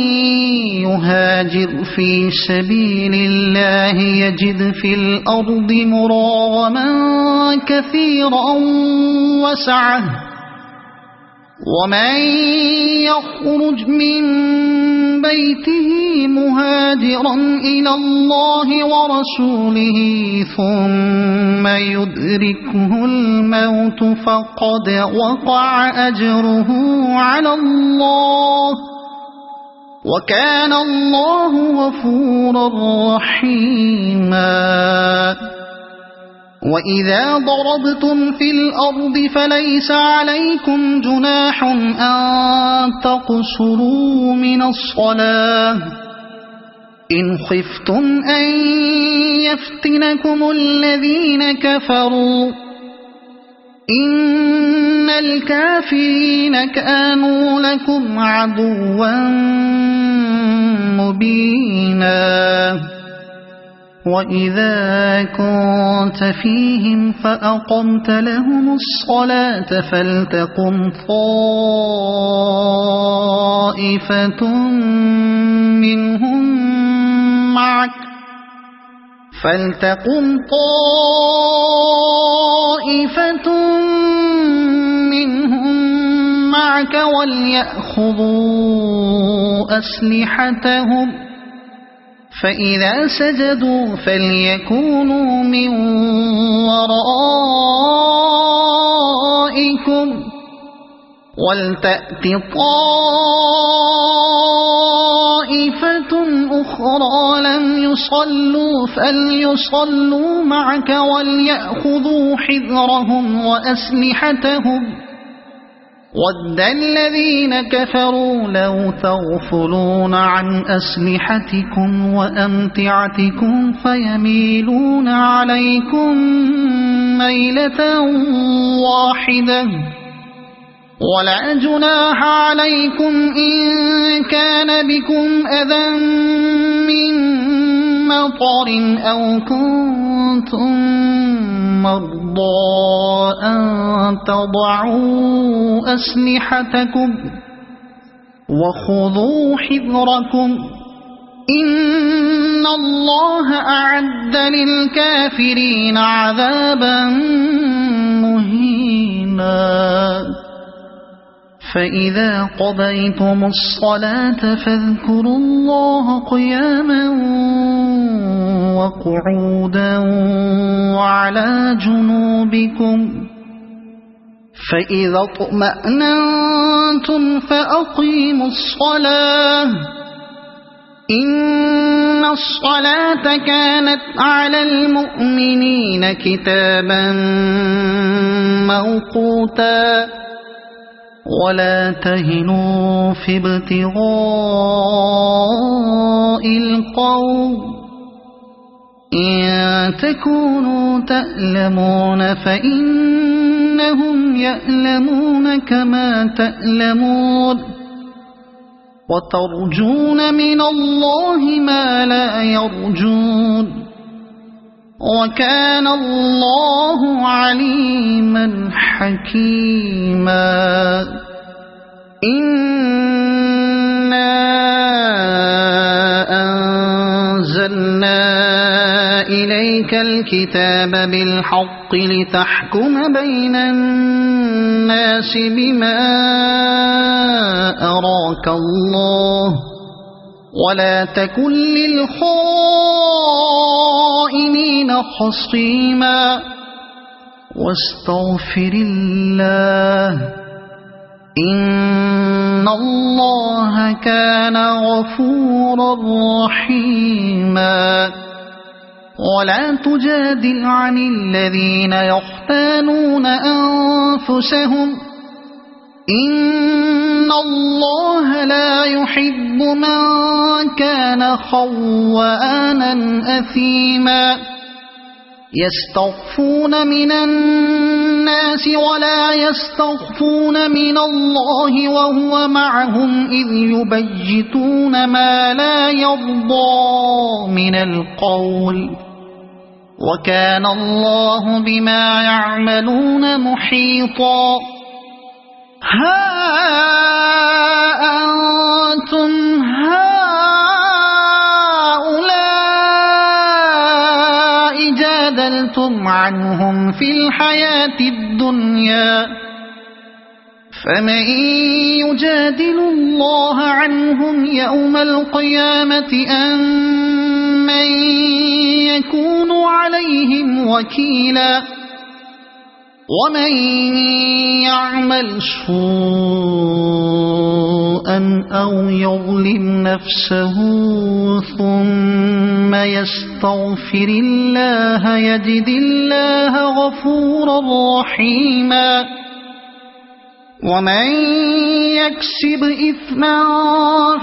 S1: يهاجر في سبيل الله يجد في الأرض مراغما كثيرا وسعة، ومن يخرج من بيته مهاجرا إلى الله ورسوله ثم يدركه الموت فقد وقع أجره على الله، وكان الله غفورا رحيما. وإذا ضربتم في الأرض فليس عليكم جناح أن تقصروا من الصلاة إن خفتم أن يفتنكم الذين كفروا، إن الكافرين كانوا لكم عدوا مبينا. وإذا كنت فيهم فأقمت لهم الصلاة فلتقم طائفة منهم معك وليأخذوا أسلحتهم، فإذا سجدوا فليكونوا من ورائكم ولتأت طائفة أخرى لم يصلوا فليصلوا معك وليأخذوا حذرهم وأسلحتهم. ود الذين كفروا لو تغفلون عن أسلحتكم وأمتعتكم فيميلون عليكم ميلة واحدة، ولا جناح عليكم إن كان بكم أذى من مطر أو كنتم مرضى أن تضعوا أسلحتكم وخذوا حذركم، إن الله أعد للكافرين عذابا مهينا. مبينا فإذا قضيتم الصلاة فاذكروا الله قياما وقعودا وعلى جنوبكم فإذا اطمأننتم فأقيموا الصلاة إن الصلاة كانت على المؤمنين كتابا موقوتا ولا تهنوا في ابتغاء القوم إن تكونوا تألمون فإنهم يألمون كما تألمون وترجون من الله ما لا يرجون وكان الله عليما حكيما إنا أنزلنا إليك الكتاب بالحق لتحكم بين الناس بما أراك الله ولا تكن للخائنين خصيما واستغفر الله إن الله كان غفورا رحيما ولا تجادل عن الذين يختانون أنفسهم إن الله لا يحب من كان خوانا أثيما يستخفون من الناس ولا يستخفون من الله وهو معهم إذ يبيتون ما لا يرضى من القول وكان الله بما يعملون محيطا ها أنتم هؤلاء جادلتم عنهم في الحياة الدنيا فمن يجادل الله عنهم يوم القيامة أم من يكون عليهم وكيلا ومن يعمل سوءا أو يظلم نفسه ثم يستغفر الله يجد الله غفورا رحيما ومن يكسب إثما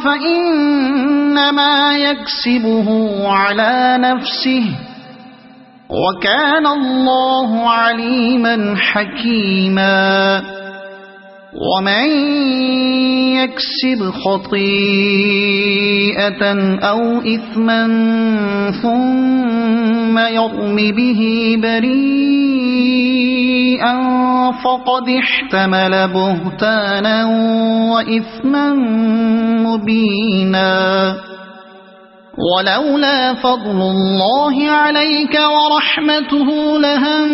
S1: فإنما يكسبه على نفسه وكان الله عليما حكيما ومن يكسب خطيئة أو إثما ثم يرم به بريئا فقد احتمل بهتانا وإثما مبينا ولولا فضل الله عليك ورحمته لهم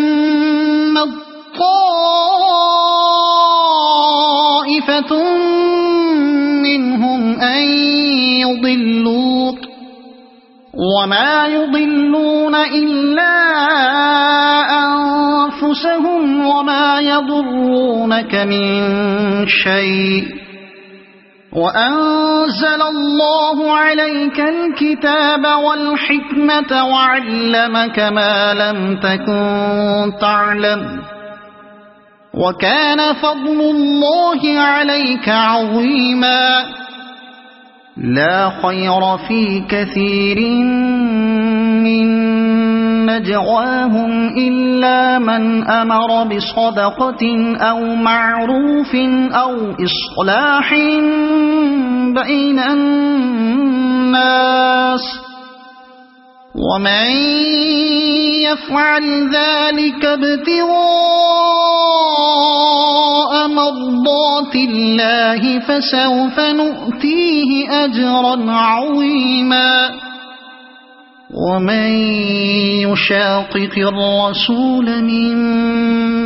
S1: طائفة منهم أن يضلوك وما يضلون إلا أنفسهم وما يضرونك من شيء وأنزل الله عليك الكتاب والحكمة وعلمك ما لم تكن تعلم وكان فضل الله عليك عظيما لا خير في كثير من نجواهم إلا من أمر بصدقة أو معروف أو إصلاح بين الناس ومن يفعل ذلك ابتغاء مرضات الله فسوف نؤتيه أجرا عظيما ومن يشاقق الرسول من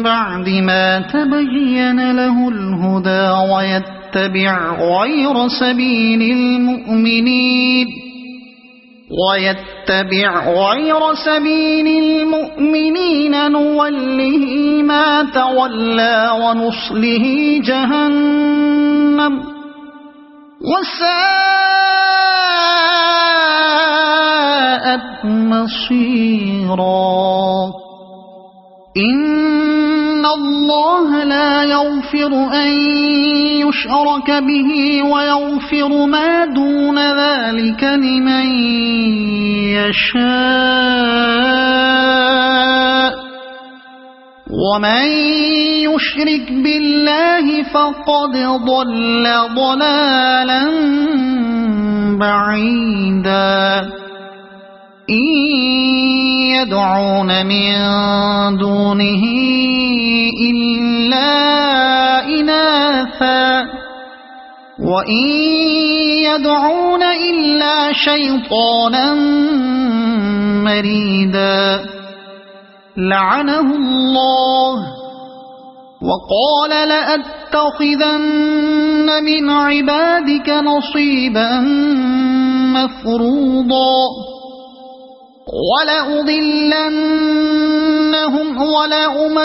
S1: بعد ما تبين له الهدى ويتبع غير سبيل المؤمنين نوله ما تولى ونصله جهنم وساءت مصيرا. إن الله لا يغفر أن يشرك به ويغفر ما دون ذلك لمن يشاء، ومن يشرك بالله فقد ضل ضلالا بعيدا. إن يدعون من دونه إلا إناثا وإن يدعون إلا شيطانا مريدا لعنه الله وقال لأتخذن من عبادك نصيبا مفروضا ولأضلنهم ولأمنينهم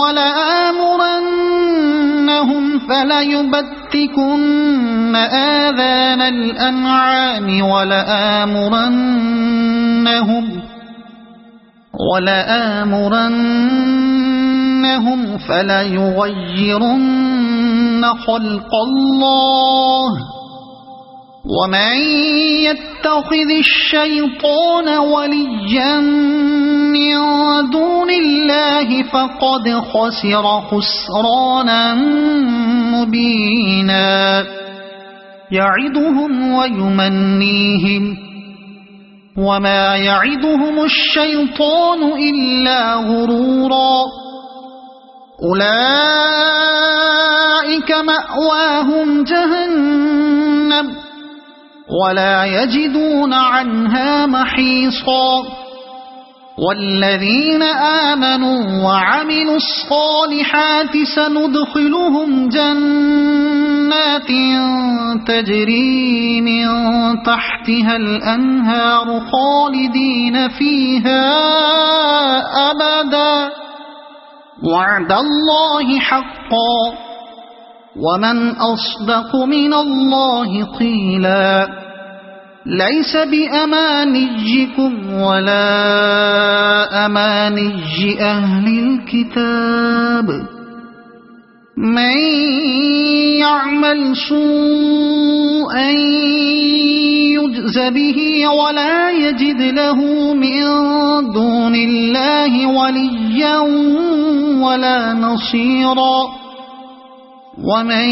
S1: ولآمرنهم فليبتكن آذان الأنعام ولآمرنهم فليغيرن خلق الله ومن يتخذ الشيطان وليا من دون الله فقد خسر خسرانا مبينا. يعدهم ويمنيهم وما يعدهم الشيطان إلا غرورا. أولئك مأواهم جهنم ولا يجدون عنها محيصا. والذين آمنوا وعملوا الصالحات سندخلهم جنات تجري من تحتها الأنهار خالدين فيها أبدا وعد الله حقا ومن أصدق من الله قيلا. ليس بأمانيكم ولا أماني أهل الكتاب. من يعمل سوءا يجز به ولا يجد له من دون الله وليا ولا نصيرا. ومن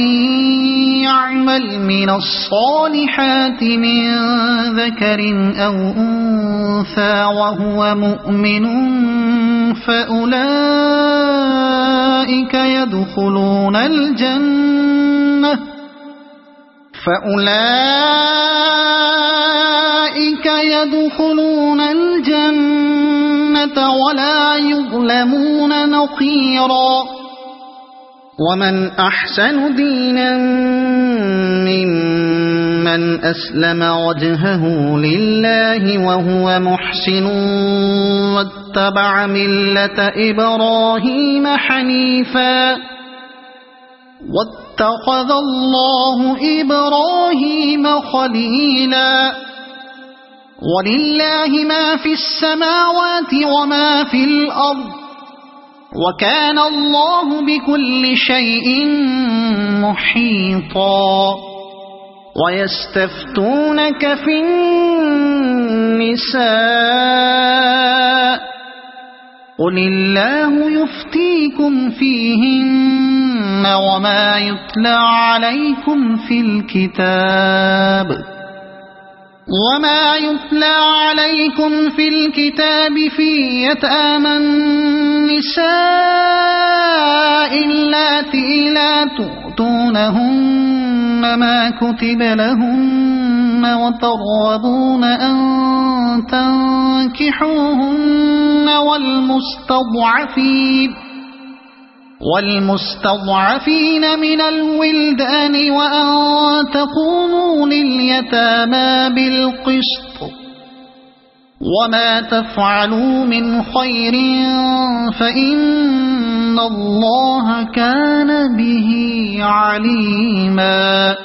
S1: يعمل من الصالحات من ذكر أو أنثى وهو مؤمن فأولئك يدخلون الجنة ولا يظلمون نقيرا. ومن أحسن دينا ممن أسلم وجهه لله وهو محسن واتبع ملة إبراهيم حنيفا واتخذ الله إبراهيم خليلا. ولله ما في السماوات وما في الأرض وكان الله بكل شيء محيطا. ويستفتونك في النساء قل الله يفتيكم فيهن وما يتلى عليكم في الكتاب في يتامى النساء اللاتي لا تؤتونهن ما كتب لهن وترغبون أن تنكحوهن والمستضعفين من الولدان وأن تقوموا لليتامى بالقسط وما تفعلوا من خير فإن الله كان به عليما.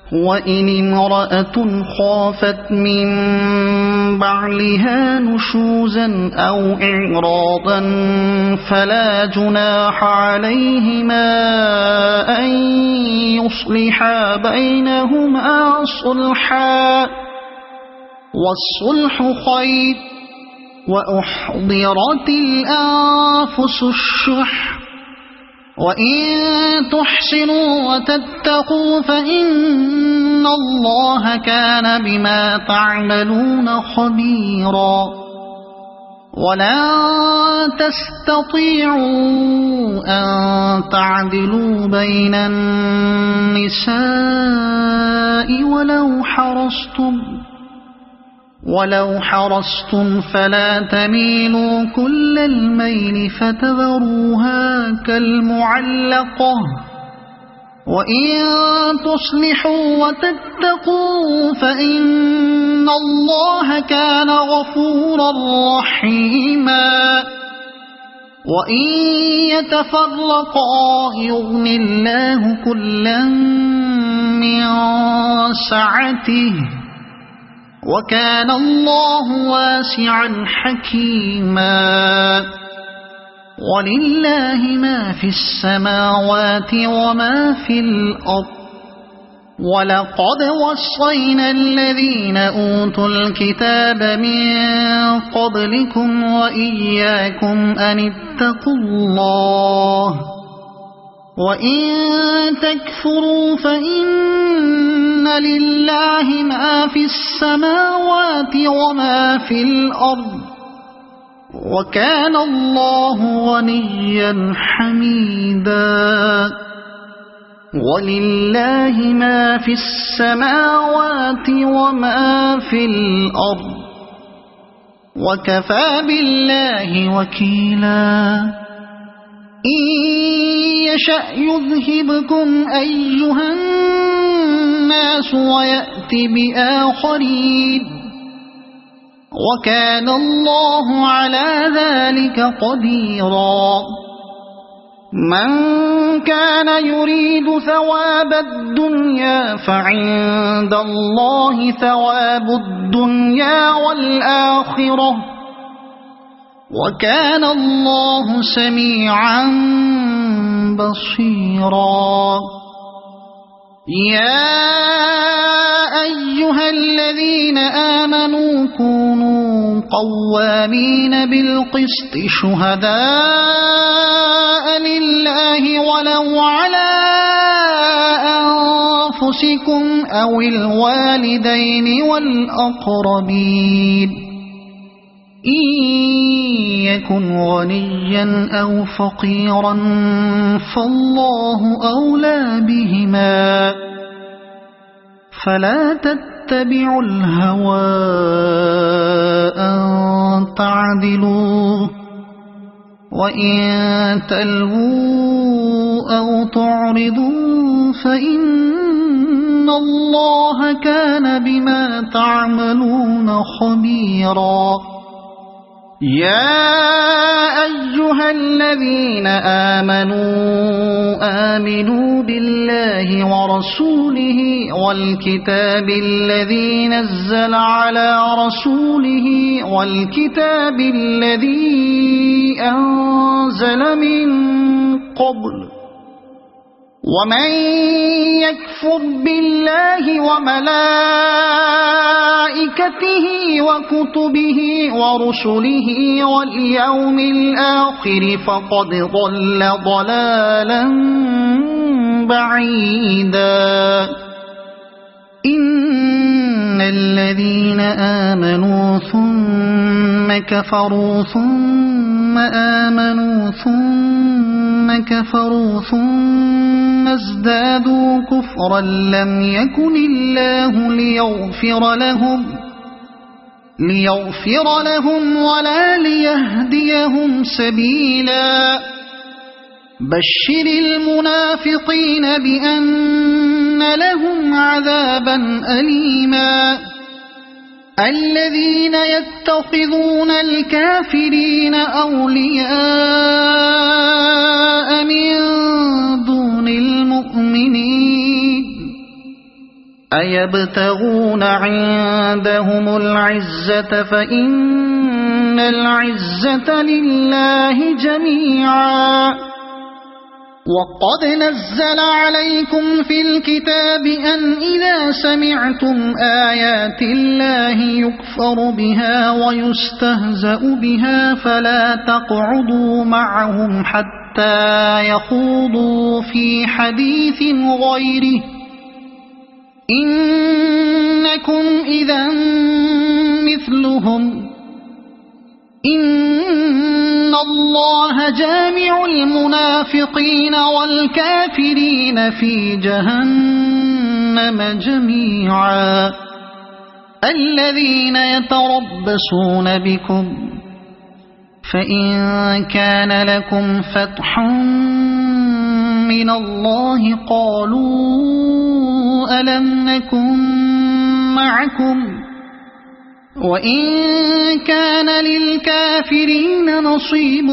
S1: وإن امرأة خافت من بعلها نشوزا أو إعراضا فلا جناح عليهما أن يصلحا بينهما صلحا والصلح خير وأحضرت الأنفس الشح وإن تحسنوا وتتقوا فإن الله كان بما تعملون خبيرا. ولن تستطيعوا أن تعدلوا بين النساء ولو حرصتم فلا تميلوا كل الميل فتذروها كالمعلقة وإن تصلحوا وتتقوا فإن الله كان غفورا رحيما. وإن يتفرقا يغن الله كلا من سعته وكان الله واسعا حكيما. ولله ما في السماوات وما في الأرض ولقد وصينا الذين أوتوا الكتاب من قبلكم وإياكم أن اتقوا الله وإن تكفروا فإن لله ما في السماوات وما في الأرض وكان الله غنيا حميدا. ولله ما في السماوات وما في الأرض وكفى بالله وكيلا. إن يشأ يذهبكم أيها الناس ويأت بآخرين وكان الله على ذلك قديرا. من كان يريد ثواب الدنيا فعند الله ثواب الدنيا والآخرة وكان الله سميعا بصيرا. يا أيها الذين آمنوا كونوا قوامين بالقسط شهداء لله ولو على أنفسكم أو الوالدين والأقربين إن يكن غنيا أو فقيرا فالله أولى بهما فلا تتبعوا الهوى أن تعدلوا وإن تلووا أو تعرضوا فإن الله كان بما تعملون خبيرا. يا أيها الذين آمنوا بالله ورسوله والكتاب الذي نزل على رسوله والكتاب الذي أنزل من قبل ومن يكفر بالله وملائكته وكتبه ورسله واليوم الآخر فقد ضل ضلالا بعيدا. إن الذين آمنوا ثم كفروا ثم آمنوا ثم كفروا ثم ازدادوا كفرا لم يكن الله ليغفر لهم ولا ليهديهم سبيلا بشر المنافقين بأن لهم عذابا أليما الذين يتخذون الكافرين أولياء من دون المؤمنين أيبتغون عندهم العزة فإن العزة لله جميعا وقد نزل عليكم في الكتاب أن إذا سمعتم آيات الله يكفر بها ويستهزأ بها فلا تقعدوا معهم حتى يخوضوا في حديث غيره إنكم إذا مثلهم إن الله جامع المنافقين والكافرين في جهنم جميعا الذين يتربصون بكم فإن كان لكم فتح من الله قالوا ألم نكن معكم وإن كان للكافرين نصيب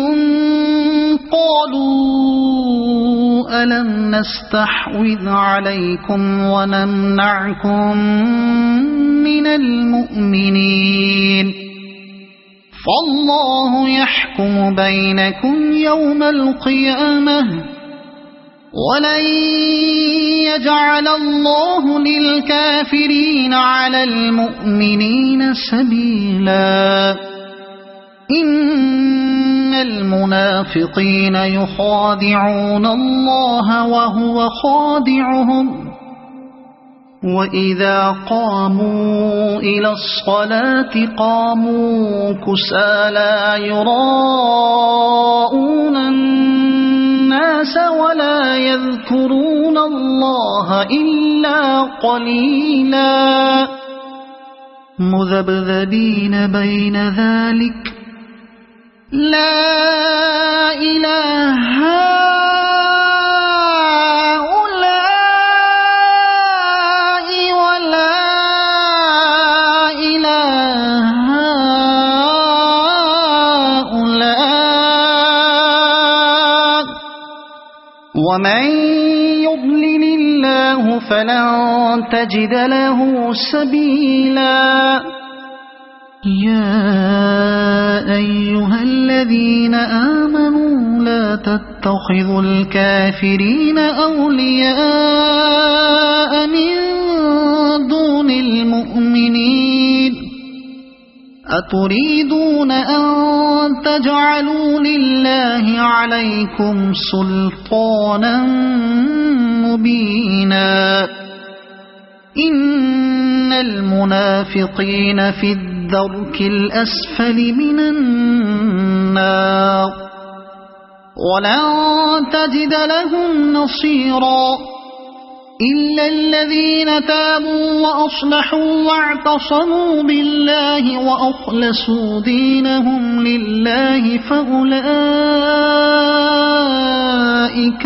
S1: قالوا ألم نستحوذ عليكم ونمنعكم من المؤمنين فالله يحكم بينكم يوم القيامة ولن يجعل الله للكافرين على المؤمنين سبيلا إن المنافقين يخادعون الله وهو خادعهم وإذا قاموا إلى الصلاة قاموا كسالى يراءون الناس ولا يذكرون الله إلا قليلا مذبذبين بين ذلك لا إله هؤلاء ولا إله هؤلاء ومن يضلل الله فلن تجد له سبيلا يا أيها الذين آمنوا لا تتخذوا الكافرين أولياء من دون المؤمنين أتريدون أن تجعلوا لله عليكم سلطانا مبينا إن المنافقين في الدرك الأسفل من النار ولن تجد لهم نصيرا إلا الذين تابوا وأصلحوا واعتصموا بالله وأخلصوا دينهم لله فأولئك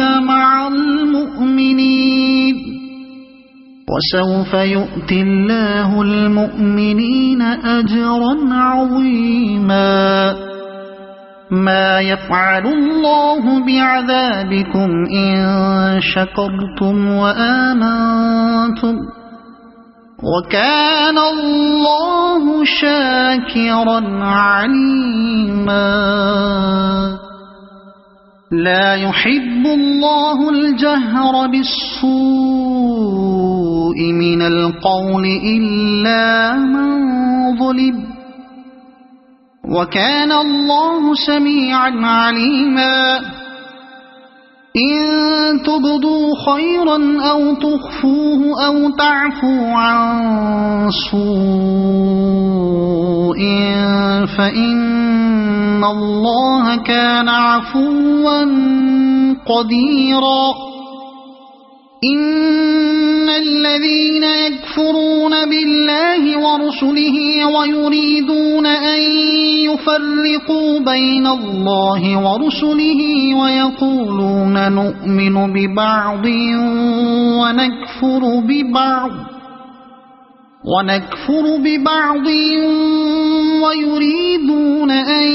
S1: مع المؤمنين وسوف يؤتي الله المؤمنين أجرا عظيما ما يفعل الله بعذابكم إن شكرتم وآمنتم وكان الله شاكرا عليما لا يحب الله الجهر بالسوء من القول إلا من ظلم وكان الله سميعا عليما إن تبدوا خيرا أو تخفوه أو تعفوا عن سوء فإن الله كان عفوا قديرا إن الذين يكفرون بالله ورسله ويريدون أن يفرقوا بين الله ورسله ويقولون نؤمن ببعض ونكفر ببعض ويريدون أن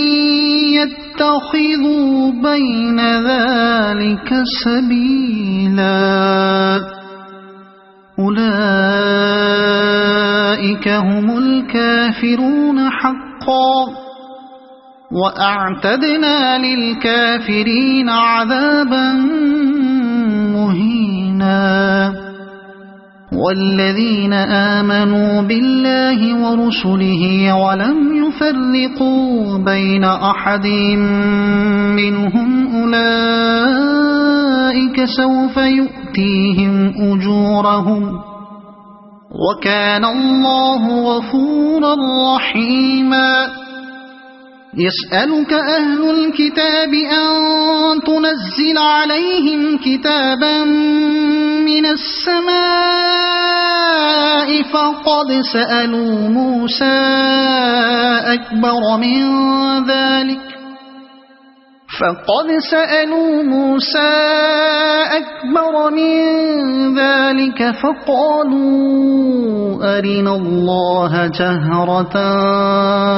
S1: يتخذوا بين ذلك سبيلا أولئك هم الكافرون حقا وأعتدنا للكافرين عذابا مهينا والذين آمنوا بالله ورسله ولم يفرقوا بين أحد منهم أولئك سوف يؤتيهم أجورهم وكان الله غفورا رحيما يسألك أهل الكتاب أن تنزل عليهم كتابا من السماء فقد سألوا موسى أكبر من ذلك فقالوا أرنا الله جهرة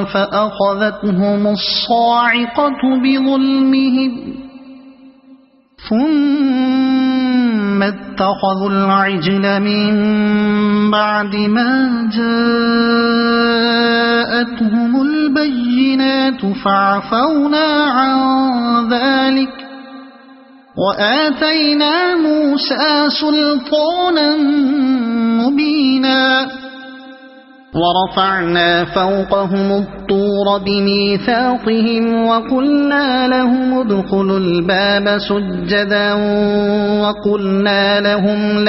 S1: فأخذتهم الصاعقة بظلمهم ثم اتخذوا العجل من بعد ما جاءتهم البينات فعفونا عن ذلك وآتينا موسى سلطانا مبينا ورفعنا فوقهم الطور بميثاقهم وقلنا لهم ادخلوا الباب سجدا وقلنا لهم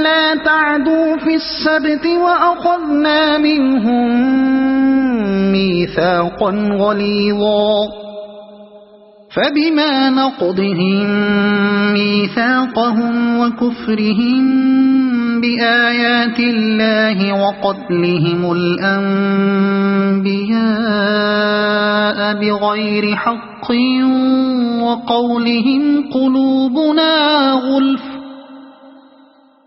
S1: لا تعدوا في السبت وأخذنا منهم ميثاقا غليظا فبما نقضهم ميثاقهم وكفرهم بآيات الله وقتلهم الأنبياء بغير حق وقولهم قلوبنا غلف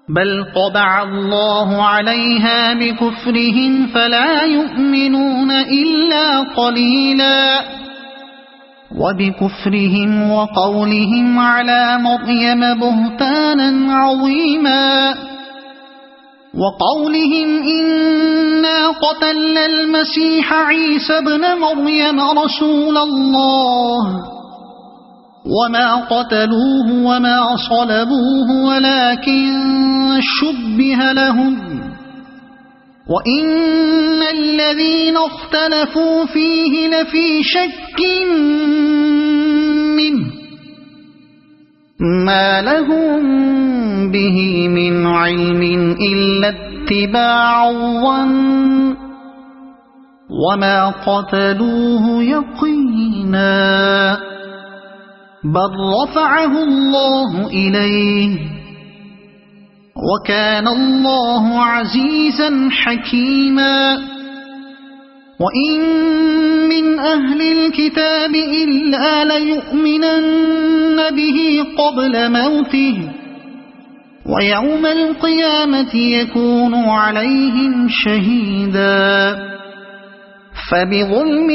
S1: بل طبع الله عليها بكفرهم فلا يؤمنون إلا قليلا وبكفرهم وقولهم على مريم بهتانا عظيما وقولهم إنا قتلنا المسيح عيسى ابن مريم رسول الله وما قتلوه وما صلبوه ولكن شبه لهم وإن الذين اختلفوا فيه لفي شك منه ما لهم به من علم إلا اتباع الظن وما قتلوه يقينا بل رفعه الله إليه وكان الله عزيزا حكيما وإن من أهل الكتاب إلا ليؤمنن به قبل موته ويوم القيامة يكون عليهم شهيدا فبظلم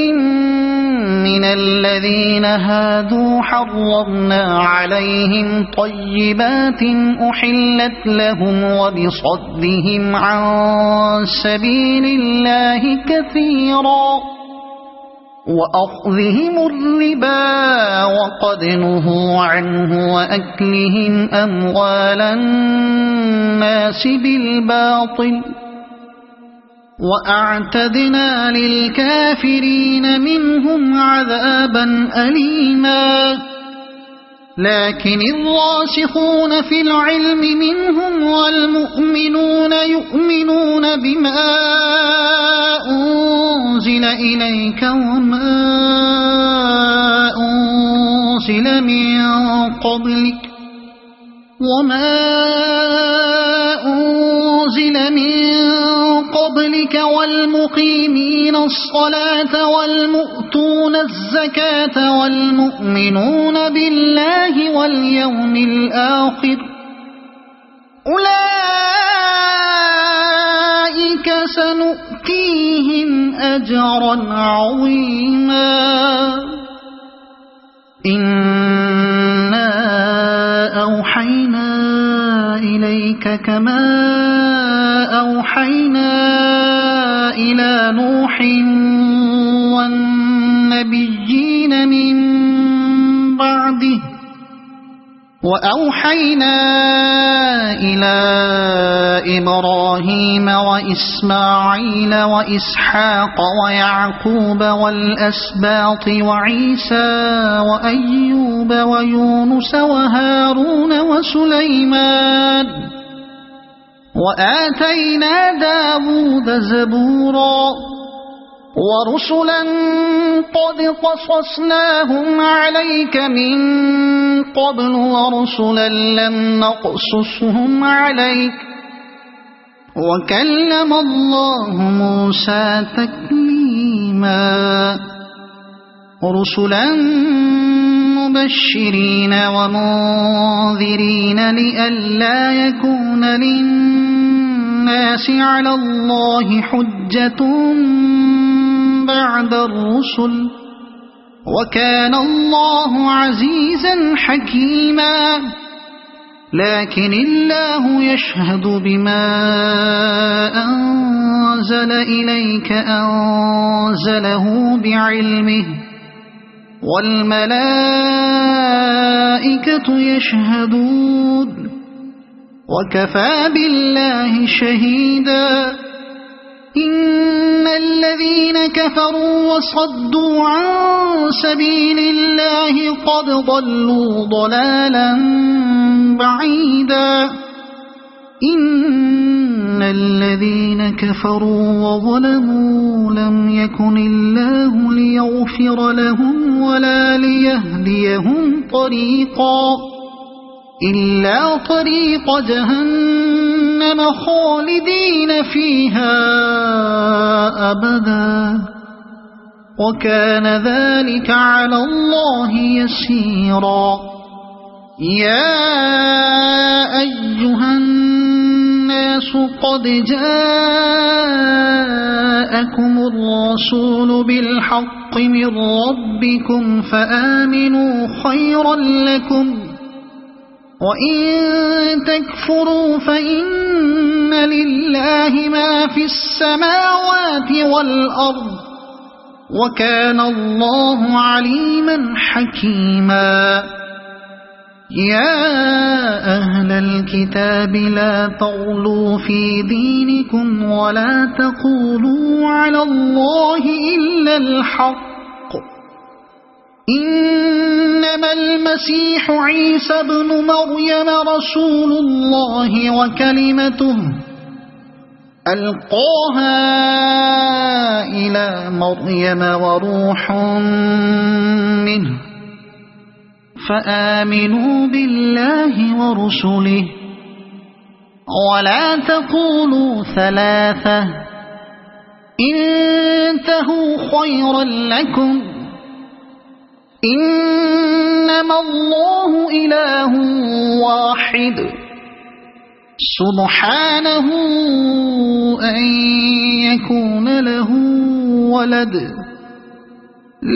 S1: من الذين هادوا حرمنا عليهم طيبات أحلت لهم وبصدهم عن سبيل الله كثيرا وأخذهم الربا وقد نهوا عنه وأكلهم أموال الناس بالباطل وأعتدنا للكافرين منهم عذابا أليما لكن الراسخون في العلم منهم والمؤمنون يؤمنون بما أنزل إليك وما أنزل من قبلك والمقيمين الصلاة والمؤتون الزكاة والمؤمنون بالله واليوم الآخر أولئك سنؤتيهم أجرا عظيما إنا أوحينا إليك كما أوحينا إلى نوح والنبيين من بعده وأوحينا إلى إبراهيم وإسماعيل وإسحاق ويعقوب والأسباط وعيسى وأيوب ويونس وهارون وسليمان وآتينا داود زبورا ورسلا قد قصصناهم عليك من قبل ورسلا لم نقصصهم عليك وكلم الله موسى تكليما رسلا مبشرين ومنذرين لئلا يكون للناس على الله حجة بعد الرسل وكان الله عزيزا حكيما لكن الله يشهد بما أنزل إليك أنزله بعلمه والملائكة يشهدون وكفى بالله شهيدا إن الذين كفروا وصدوا عن سبيل الله قد ضلوا ضلالا بعيدا إن الذين كفروا وظلموا لم يكن الله ليغفر لهم ولا ليهديهم طريقا إلا طريق جهنم خالدين فيها أبدا وكان ذلك على الله يسيرا يا أيها الناس قد جاءكم الرسول بالحق من ربكم فآمنوا خيرا لكم وإن تكفروا فإن لله ما في السماوات والأرض وكان الله عليما حكيما يا أهل الكتاب لا تغلوا في دينكم ولا تقولوا على الله إلا الحق إنما المسيح عيسى ابن مريم رسول الله وكلمته ألقاها إلى مريم وروح منه فآمنوا بالله ورسله ولا تقولوا ثلاثة انتهوا خيرا لكم إنما الله إله واحد سبحانه أن يكون له ولد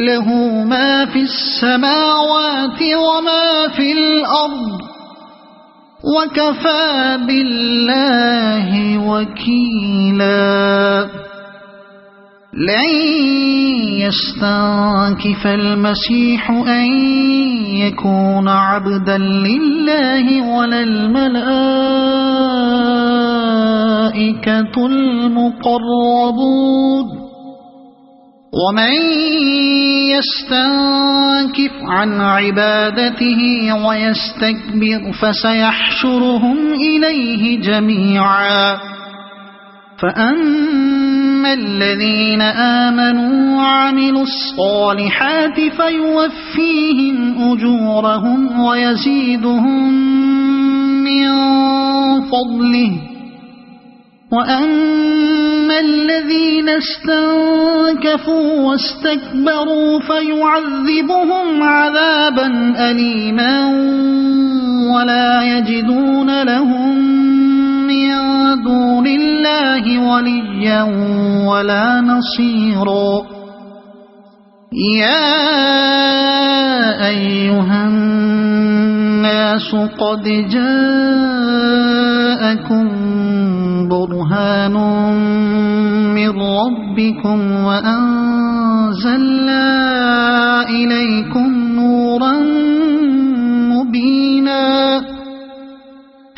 S1: له ما في السماوات وما في الأرض وكفى بالله وكيلا لن يستنكف المسيح أن يكون عبدا لله ولا الملائكة المقربون ومن يستنكف عن عبادته ويستكبر فسيحشرهم إليه جميعا فأما الذين آمنوا وعملوا الصالحات فيوفيهم أجورهم ويزيدهم من فضله وأما الذين استنكفوا واستكبروا فيعذبهم عذابا أليما ولا يجدون لهم من دون الله وليا ولا نصيرا يا أيها الناس قد جاءكم برهان من ربكم وأنزلنا إليكم نورا مبينا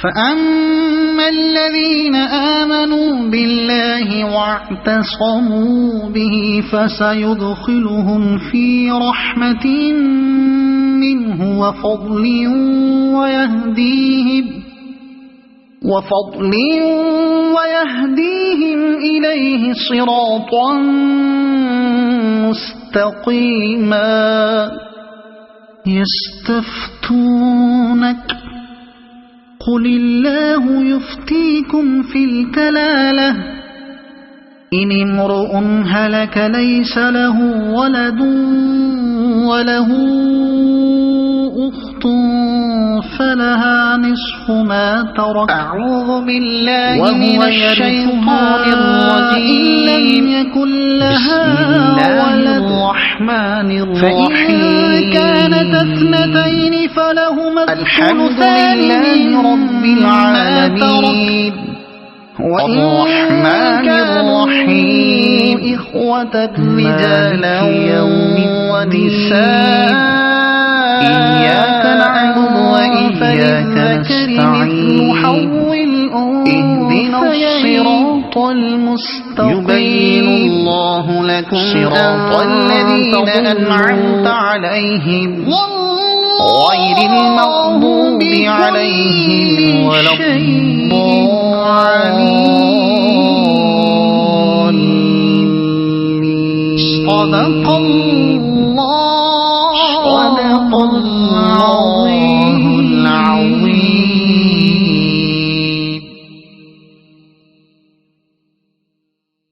S1: فأما الذين آمنوا بالله واعتصموا به فسيدخلهم في رحمة منه وفضل ويهديهم إليه صراطا مستقيما يستفتونك قل الله يفتيكم في الكلالة إن امرؤ هلك ليس له ولد وله أخت فلها نصف ما ترك أعوذ بالله من الشيطان الرجيم لم يكن لها ولد الرحمن الرحيم فإن كانت اثنتين فلهما الثلثان رب العالمين الرحمن الرحيم إخوة رجالا ونساء إياك نعبد وإياك نستعين اهدنا الصراط المستقيم يبين الله لكم صراط الذين أنعمت عليهم غير المغضوب عليهم ولا الضالين صدق